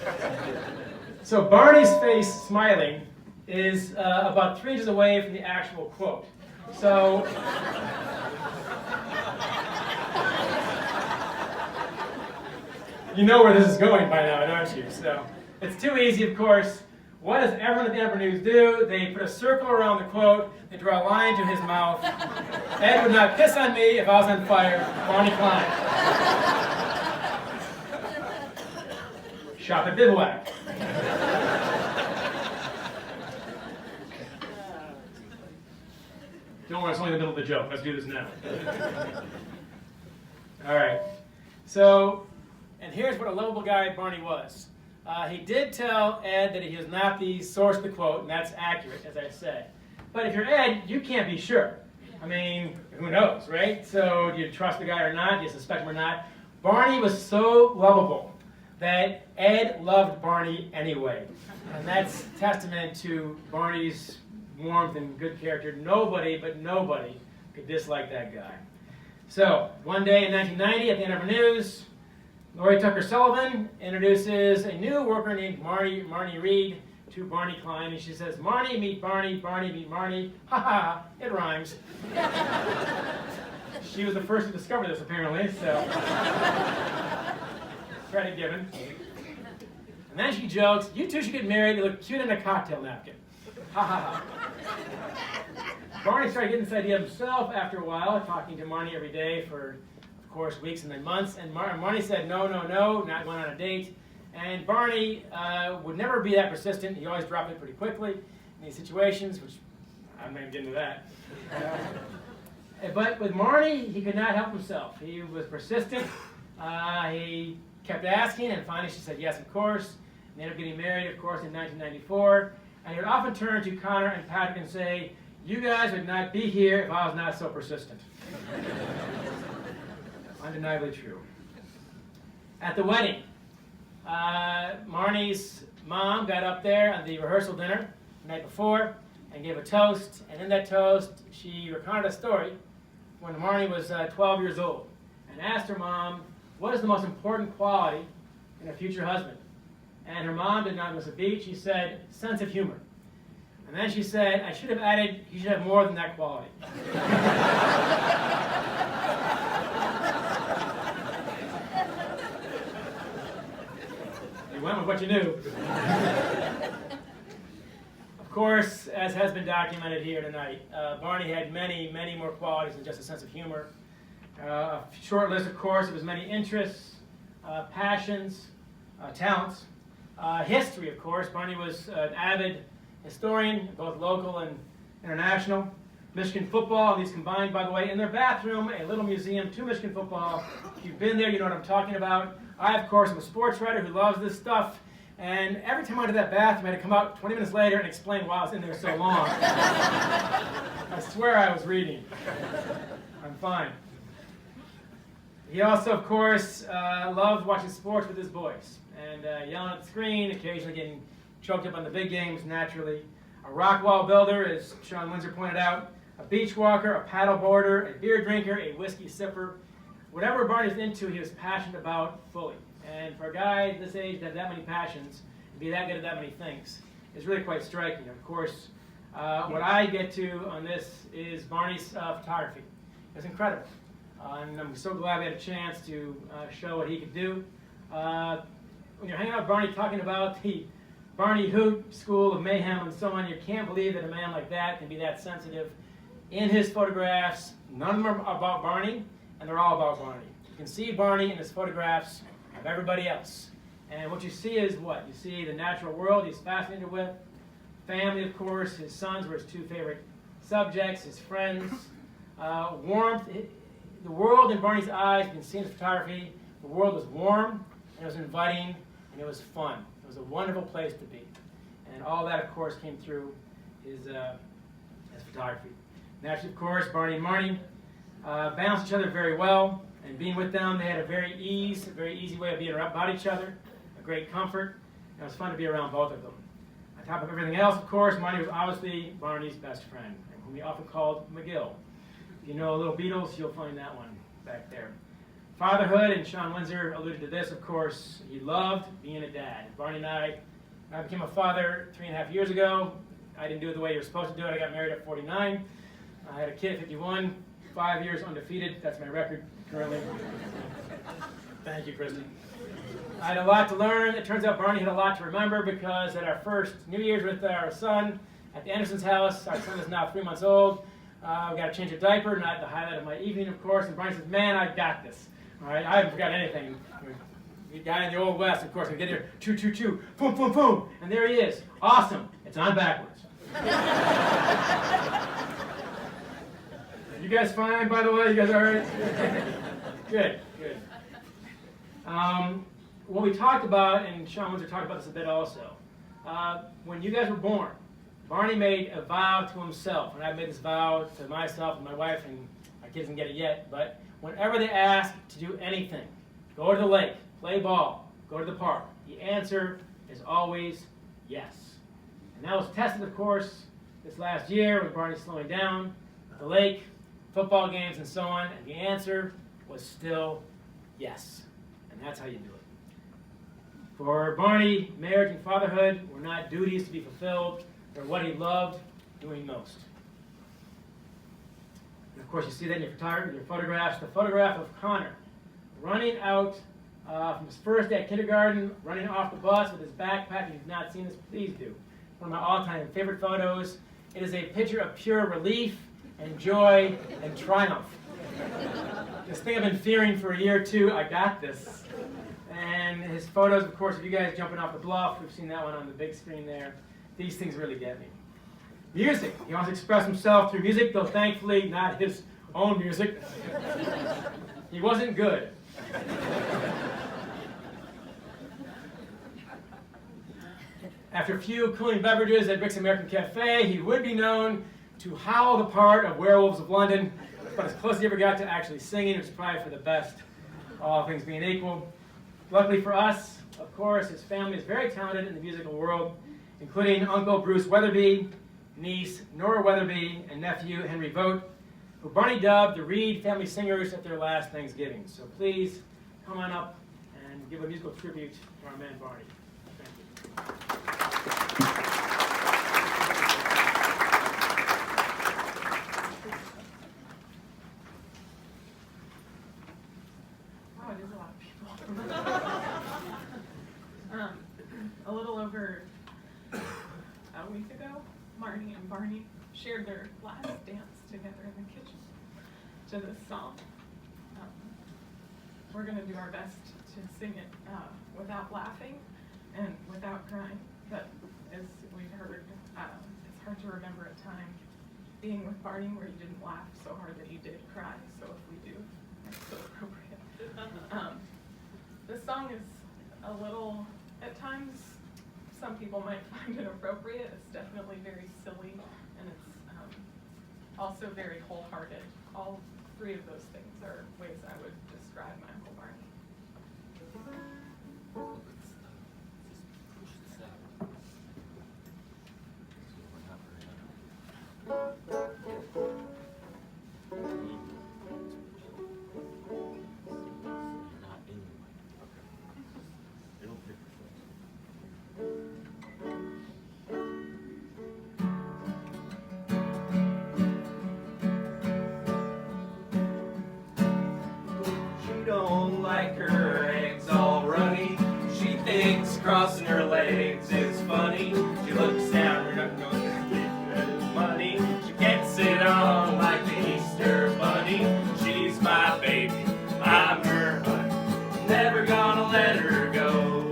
So Barney's face smiling is about 3 inches away from the actual quote. So you know where this is going by now, don't you? So it's too easy, of course. What does everyone at the NR News do? They put a circle around the quote, they draw a line to his mouth. Ed would not piss on me if I was on fire. Barney Klein. Shop at Bivouac. Don't worry, it's only the middle of the joke. Let's do this now. All right. So, and here's what a lovable guy Barney was. He did tell Ed that he is not the source of the quote, and that's accurate, as I said. But if you're Ed, you can't be sure. I mean, who knows, right? So do you trust the guy or not? Do you suspect him or not? Barney was so lovable that Ed loved Barney anyway. And that's testament to Barney's warmth and good character. Nobody, but nobody, could dislike that guy. So, one day in 1990 at the NR News, Lori Tucker Sullivan introduces a new worker named Marnie Reed, to Barney Klein, and she says, Marnie meet Barney, Barney meet Marnie. Ha ha, it rhymes. She was the first to discover this, apparently, so credit given. And then she jokes, you two should get married, you look cute in a cocktail napkin. Ha ha ha. Barney started getting this idea himself after a while, talking to Marnie every day for, of course, weeks and then months. And Marnie said, no, no, no, not going on a date. And Barney would never be that persistent. He always dropped it pretty quickly in these situations, which I'm not going to get into that. But with Marnie, he could not help himself. He was persistent. He kept asking, and finally she said yes, of course. And they ended up getting married, of course, in 1994. And he would often turn to Connor and Patrick and say, you guys would not be here if I was not so persistent. Undeniably true. At the wedding, Marnie's mom got up there at the rehearsal dinner the night before and gave a toast. And in that toast, she recounted a story when Marnie was 12 years old and asked her mom, what is the most important quality in a future husband? And her mom did not miss a beat. She said, sense of humor. And then she said, I should have added, he should have more than that quality. You went with what you knew. Of course, as has been documented here tonight, Barney had many, many more qualities than just a sense of humor. A short list, of course, of his many interests, passions, talents. History, of course. Barney was an avid historian, both local and international. Michigan football, these combined, by the way, in their bathroom, a little museum to Michigan football. If you've been there, you know what I'm talking about. I, of course, am a sports writer who loves this stuff. And every time I went to that bathroom, I had to come out 20 minutes later and explain why I was in there so long. I swear I was reading. I'm fine. He also, of course, loved watching sports with his boys and yelling at the screen, occasionally getting choked up on the big games naturally. A rock wall builder, as Sean Windsor pointed out, a beach walker, a paddle boarder, a beer drinker, a whiskey sipper. Whatever Barney's into, he was passionate about fully. And for a guy this age to have that many passions and be that good at that many things is really quite striking. Of course, what I get to on this is Barney's photography. It's incredible. And I'm so glad we had a chance to show what he could do. When you're hanging out with Barney talking about the Barney Hoot School of Mayhem and so on, you can't believe that a man like that can be that sensitive. In his photographs, none of them are about Barney, and they're all about Barney. You can see Barney in his photographs of everybody else. And what you see is what? You see the natural world he's fascinated with, family, of course, his sons were his two favorite subjects, his friends, warmth. The world in Barney's eyes, you can see in his photography, the world was warm, and it was inviting, and it was fun. It was a wonderful place to be. And all that, of course, came through his photography. Naturally, of course, Barney and Marnie balanced each other very well, and being with them, they had a very easy way of being about each other, a great comfort, and it was fun to be around both of them. On top of everything else, of course, Marnie was obviously Barney's best friend, whom he often called McGill. If you know a little Beatles, you'll find that one back there. Fatherhood, and Sean Windsor alluded to this, of course, he loved being a dad. Barney and I became a father 3.5 years ago. I didn't do it the way you were supposed to do it. I got married at 49. I had a kid at 51, 5 years undefeated. That's my record currently. Thank you, Kristen. I had a lot to learn. It turns out Barney had a lot to remember because at our first New Year's with our son at the Anderson's house, our son is now 3 months old. We got to change a diaper, not the highlight of my evening, of course. And Barney says, man, I got this. All right, I haven't forgotten anything. The guy in the Old West, of course, we get here, choo, choo, choo, boom, boom, boom. And there he is. Awesome. It's on backwards. You guys fine, by the way? You guys all right? Good, good. What we talked about, and Sean Windsor talked about this a bit also, when you guys were born, Barney made a vow to himself, and I've made this vow to myself and my wife, and our kids didn't get it yet, but whenever they ask to do anything, go to the lake, play ball, go to the park, the answer is always yes. And that was tested, of course, this last year when Barney's slowing down at the lake, football games, and so on, and the answer was still yes. And that's how you do it. For Barney, marriage and fatherhood were not duties to be fulfilled, they're what he loved doing most. And of course, you see that in your photographs. The photograph of Connor running out from his first day at kindergarten, running off the bus with his backpack. If you've not seen this, please do. One of my all-time favorite photos. It is a picture of pure relief and joy and triumph. This thing I've been fearing for a year or two, I got this. And his photos, of course, of you guys jumping off the bluff, we've seen that one on the big screen there. These things really get me. Music. He wants to express himself through music, though thankfully not his own music. He wasn't good. After a few cooling beverages at Rick's American Cafe, he would be known to howl the part of Werewolves of London, but as close as he ever got to actually singing, it was probably for the best, all things being equal. Luckily for us, of course, his family is very talented in the musical world, including Uncle Bruce Weatherby, niece Nora Weatherby, and nephew Henry Vogt, who Barney dubbed the Reed family singers at their last Thanksgiving. So please come on up and give a musical tribute to our man Barney. Thank you. Wow, it is a lot of people. A little over a week ago, Marnie and Barney shared their last dance together in the kitchen to this song. We're going to do our best to sing it without laughing and without crying, but as we've heard, it's hard to remember a time being with Barney where you didn't laugh so hard that you did cry, so if we do, that's so appropriate. This song is a little, at times, some people might find it appropriate. It's definitely very silly, and it's also very wholehearted. All three of those things are ways I would describe my Uncle Barney. Don't like her eggs all runny. She thinks crossing her legs is funny. She looks down her nose, goes her money. She can't sit on like the Easter bunny. She's my baby, I'm her honey. Never gonna let her go.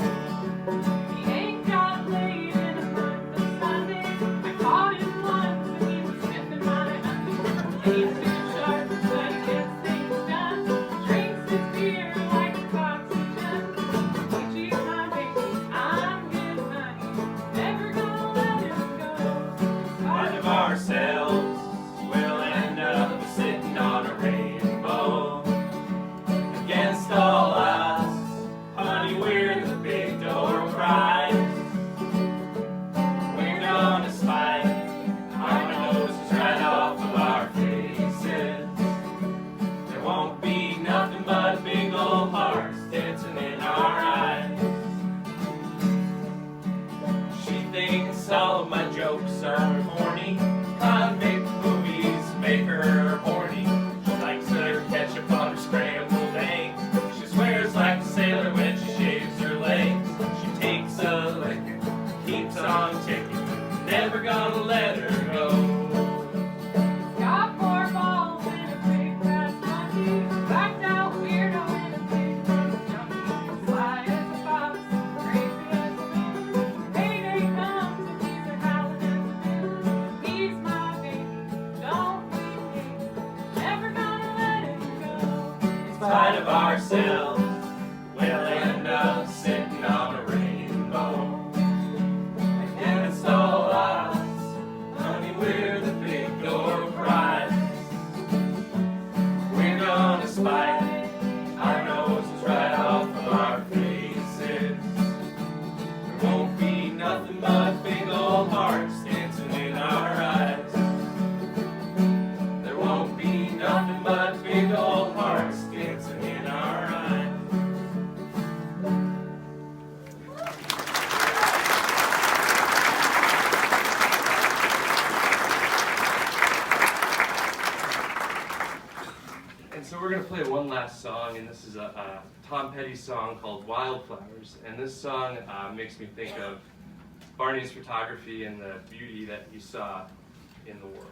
He ain't got laid in a month of Sunday. I caught him once and he was sniffing my undies. He's too sharp, but he gets things done. Drinks his beer like it's oxygen. She's my baby, I'm his honey. Never gonna let him go. Part of ourselves, we'll end up sitting on a rainbow. Against all odds, honey, we're the big door prize. We're gonna spite our noses right off of our faces. There won't be nothing but big old hearts dancing in our eyes. She thinks all of my jokes are corny. Convict movies make her horny. She likes her ketchup on her scrambled eggs. She swears like a sailor when she shaves her legs. She takes a lick, keeps on ticking, never gonna let her go. Got four balls and a big fat monkey. Blacked out weirdo and a big fat junkie. Sly as a fox, crazy as a moon. Payday comes and he's a howling as a moon. He's my baby, don't leave me. Never gonna let him go. In spite of ourselves, we'll end up sitting on a rainbow. Against all odds, honey, we're the big door prize. We're gonna spite our noses right off of our faces. There won't be nothing but big old hearts dancing in our eyes. There won't be nothing but big old hearts dancing in our eyes. last song, and this is a Tom Petty song called Wildflowers. And this song makes me think of Barney's photography and the beauty that he saw in the world.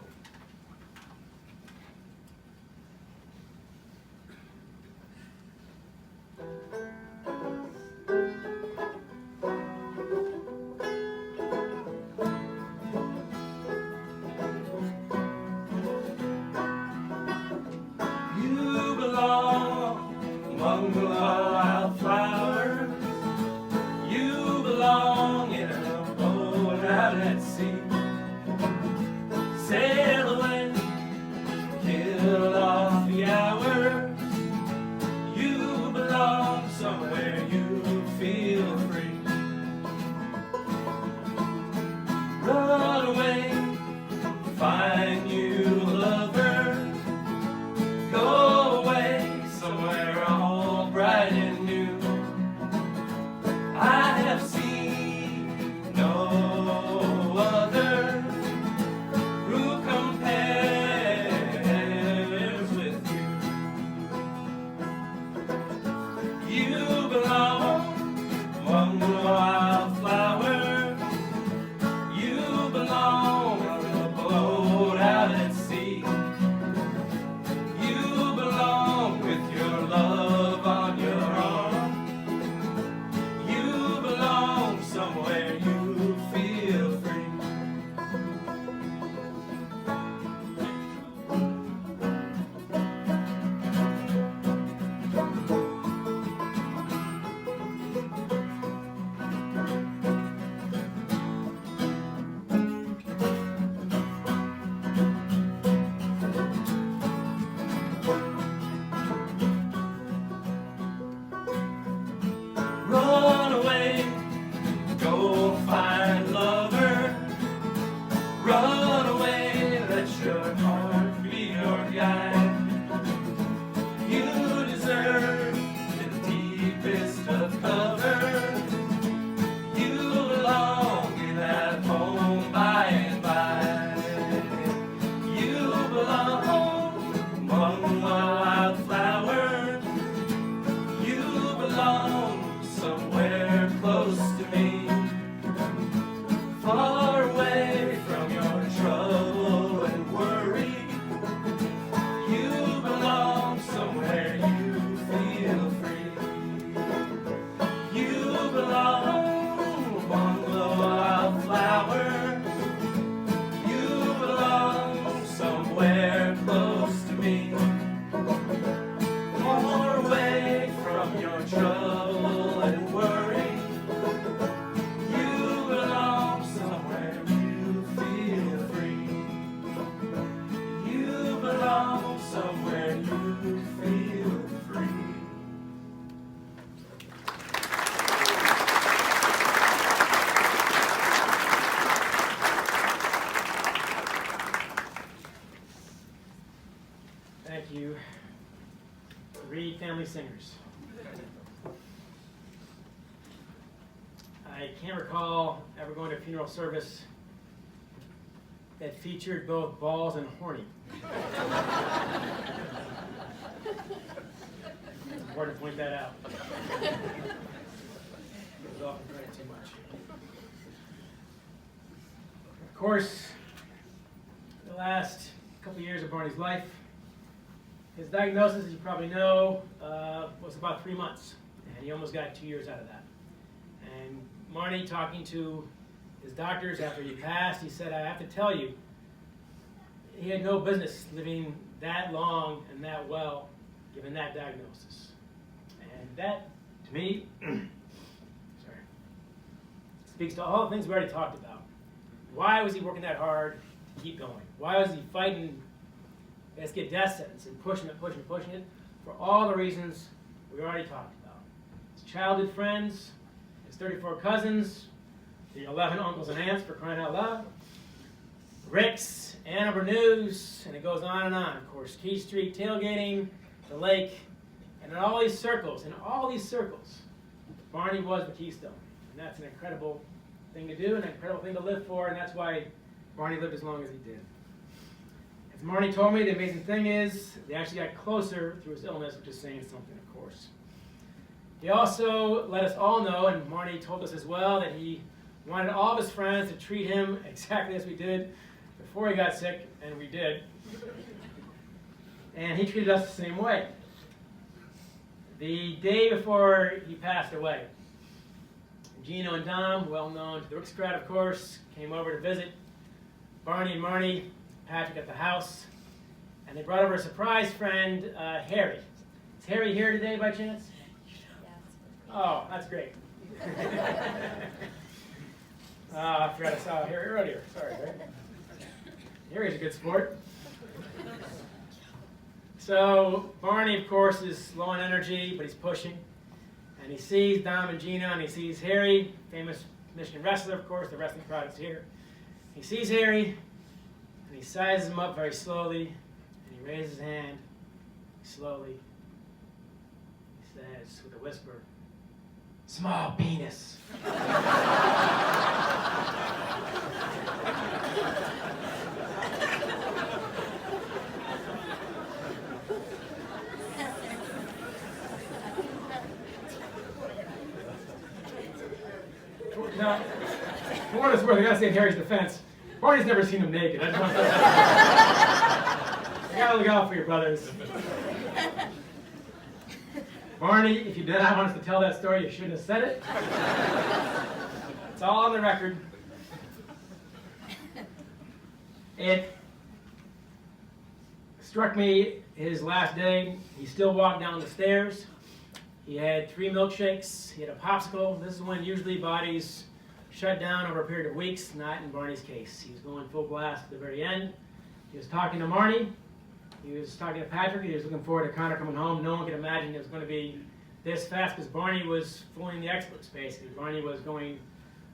You belong among the wildflowers. You belong in a boat out at sea. Sail away, kill off the hours. You belong somewhere you feel free. Run away, find you a lover. Go away somewhere all bright and new. I have seen no other who compares with you. You belong among the wildflowers. You belong on a boat out at sea. You belong with your love on your arm. You belong somewhere you feel free. Run away, go find lover. Run away, let your heart be your guide. You deserve the deepest of cover. You belong in that home by and by. You belong among the wildflowers. You belong somewhere close to me, far away from your trouble and worry. You belong somewhere you feel free. You belong among the wildflowers. You belong somewhere close to me, far away from your trouble and worry. You belong somewhere you feel free. You belong somewhere you feel free. Thank you. 3 family singers. I can't recall ever going to a funeral service that featured both balls and horny. It's important to point that out. It's often credit too much. Of course, the last couple years of Barney's life, his diagnosis, as you probably know, was about 3 months, and he almost got 2 years out of that. And Barney, talking to his doctors after he passed, he said, "I have to tell you, he had no business living that long and that well, given that diagnosis." And that, to me, sorry, speaks to all the things we already talked about. Why was he working that hard to keep going? Why was he fighting, let's get death sentence, and pushing it? For all the reasons we already talked about. His childhood friends, his 34 cousins, the 11 uncles and aunts, for crying out loud, Rick's, Ann Arbor News, and it goes on and on. Of course, Key Street tailgating, the lake, and in all these circles, Barney was the keystone. And that's an incredible thing to do, an incredible thing to live for, and that's why Barney lived as long as he did. As Marnie told me, the amazing thing is they actually got closer through his illness, which is saying something, of course. He also let us all know, and Marnie told us as well, that he wanted all of his friends to treat him exactly as we did before he got sick, and we did. And he treated us the same way. The day before he passed away, Gino and Dom, well known to the Ricks crowd, of course, came over to visit Barney and Marnie, Patrick at the house, and they brought over a surprise friend, Harry. Is Harry here today by chance? Oh, that's great. I forgot I saw Harry earlier. Sorry, right? Harry's a good sport. So Barney, of course, is low on energy, but he's pushing. And he sees Dom and Gina, and he sees Harry, famous Michigan wrestler, of course, the wrestling crowd is here. He sees Harry, and he sizes him up very slowly, and he raises his hand slowly. He says, with a whisper, "Small penis." Now, for what it's worth, I gotta say in Harry's defense, Barney's never seen him naked. I just want to you gotta look out for your brothers. Barney, if you did not want us to tell that story, you shouldn't have said it. It's all on the record. It struck me his last day. He still walked down the stairs. He had 3 milkshakes. He had a popsicle. This is when usually bodies shut down over a period of weeks, not in Barney's case. He was going full blast at the very end. He was talking to Marnie. He was talking to Patrick. He was looking forward to Connor coming home. No one could imagine it was going to be this fast because Barney was fooling the experts, basically. Barney was going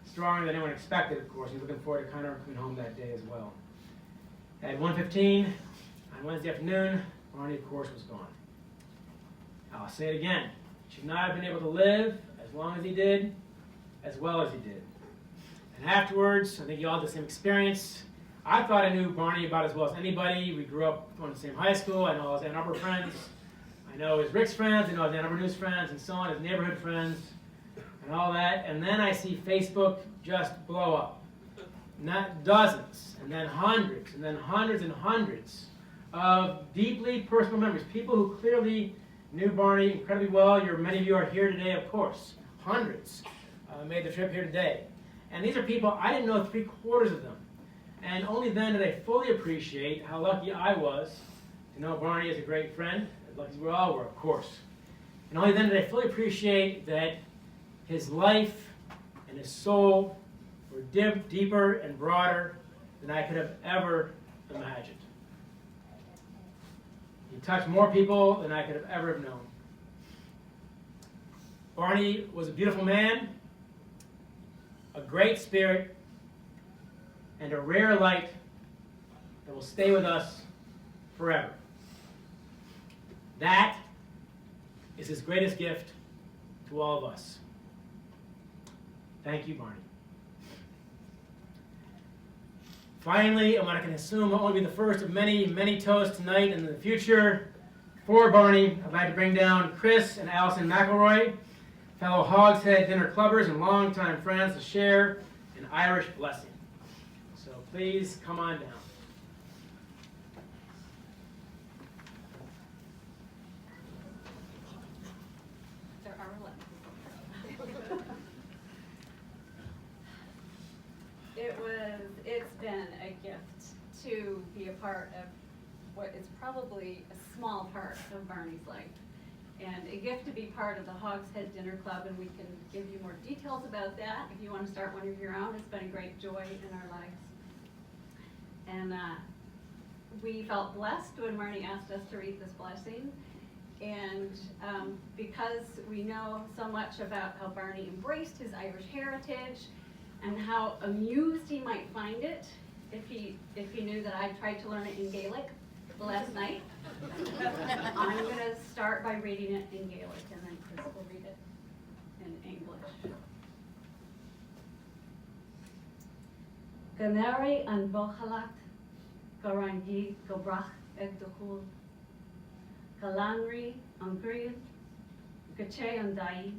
stronger than anyone expected, of course. He was looking forward to Connor coming home that day as well. At 1:15 on Wednesday afternoon, Barney, of course, was gone. I'll say it again. He should not have been able to live as long as he did, as well as he did. And afterwards, I think you all had the same experience. I thought I knew Barney about as well as anybody. We grew up going to the same high school. I know all his Ann Arbor friends. I know his Rick's friends. I know his Ann Arbor News friends, and so on, his neighborhood friends, and all that. And then I see Facebook just blow up. Not dozens, and then hundreds, and then hundreds and hundreds of deeply personal memories. People who clearly knew Barney incredibly well. Many of you are here today, of course. Hundreds made the trip here today. And these are people, I didn't know 3/4 of them. And only then did I fully appreciate how lucky I was to know Barney as a great friend, as lucky as we all were, of course. And only then did I fully appreciate that his life and his soul were deeper and broader than I could have ever imagined. He touched more people than I could have ever known. Barney was a beautiful man, a great spirit, and a rare light that will stay with us forever. That is his greatest gift to all of us. Thank you, Barney. Finally, and what I can assume will only be the first of many, many toasts tonight and in the future, for Barney, I'd like to bring down Chris and Allison McElroy, fellow Hogshead Dinner Clubbers and longtime friends, to share an Irish blessing. So please come on down. There are 11. It's been a gift to be a part of what is probably a small part of Barney's life. And a gift to be part of the Hogshead Dinner Club, and we can give you more details about that if you want to start one of your own. It's been a great joy in our lives. And we felt blessed when Barney asked us to read this blessing. And because we know so much about how Barney embraced his Irish heritage and how amused he might find it if he knew that I tried to learn it in Gaelic last night, I'm going to start by reading it in Gaelic, and then Chris will read it in English. Ganeri an Bochalat Gorangi go brach ag do chul. Galanri an griel, gache an dai,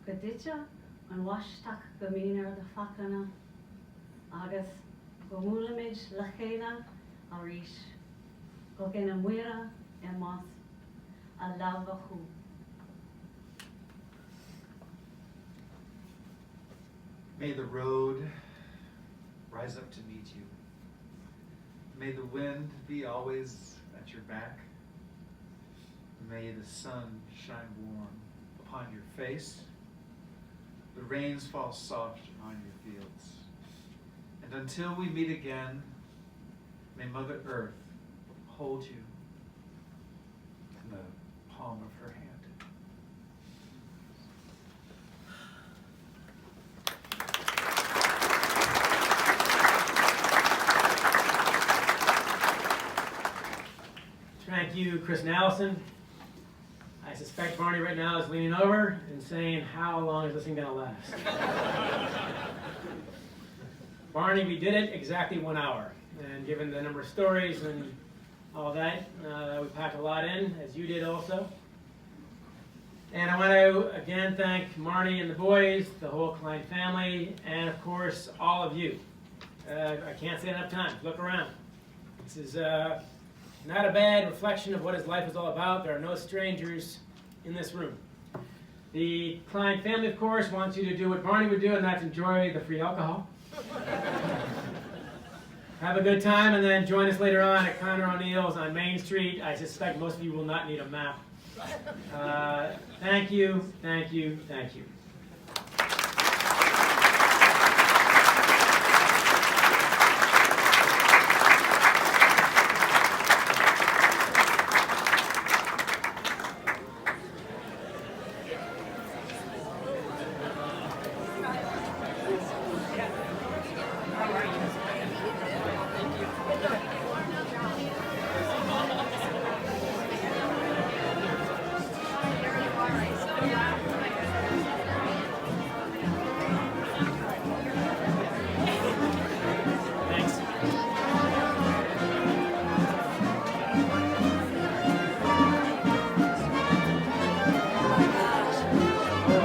gaditja an washtach gamina the fakana, agus go mulamid lachena arish, go gena muira emos a lavahu. May the road rise up to meet you. May the wind be always at your back. May the sun shine warm upon your face. The rains fall soft on your fields. And until we meet again, may Mother Earth hold you in the palm of her hand. Thank you, Chris and Allison. I suspect Barney right now is leaning over and saying, how long is this thing gonna last? Barney, we did it exactly 1 hour. And given the number of stories and all that, we packed a lot in, as you did also. And I want to again thank Marnie and the boys, the whole Klein family, and of course, all of you. I can't say it enough times, look around. This is not a bad reflection of what his life is all about. There are no strangers in this room. The Klein family, of course, wants you to do what Barney would do, and that's enjoy the free alcohol. Have a good time, and then join us later on at Connor O'Neill's on Main Street. I suspect most of you will not need a map. Thank you, thank you, thank you.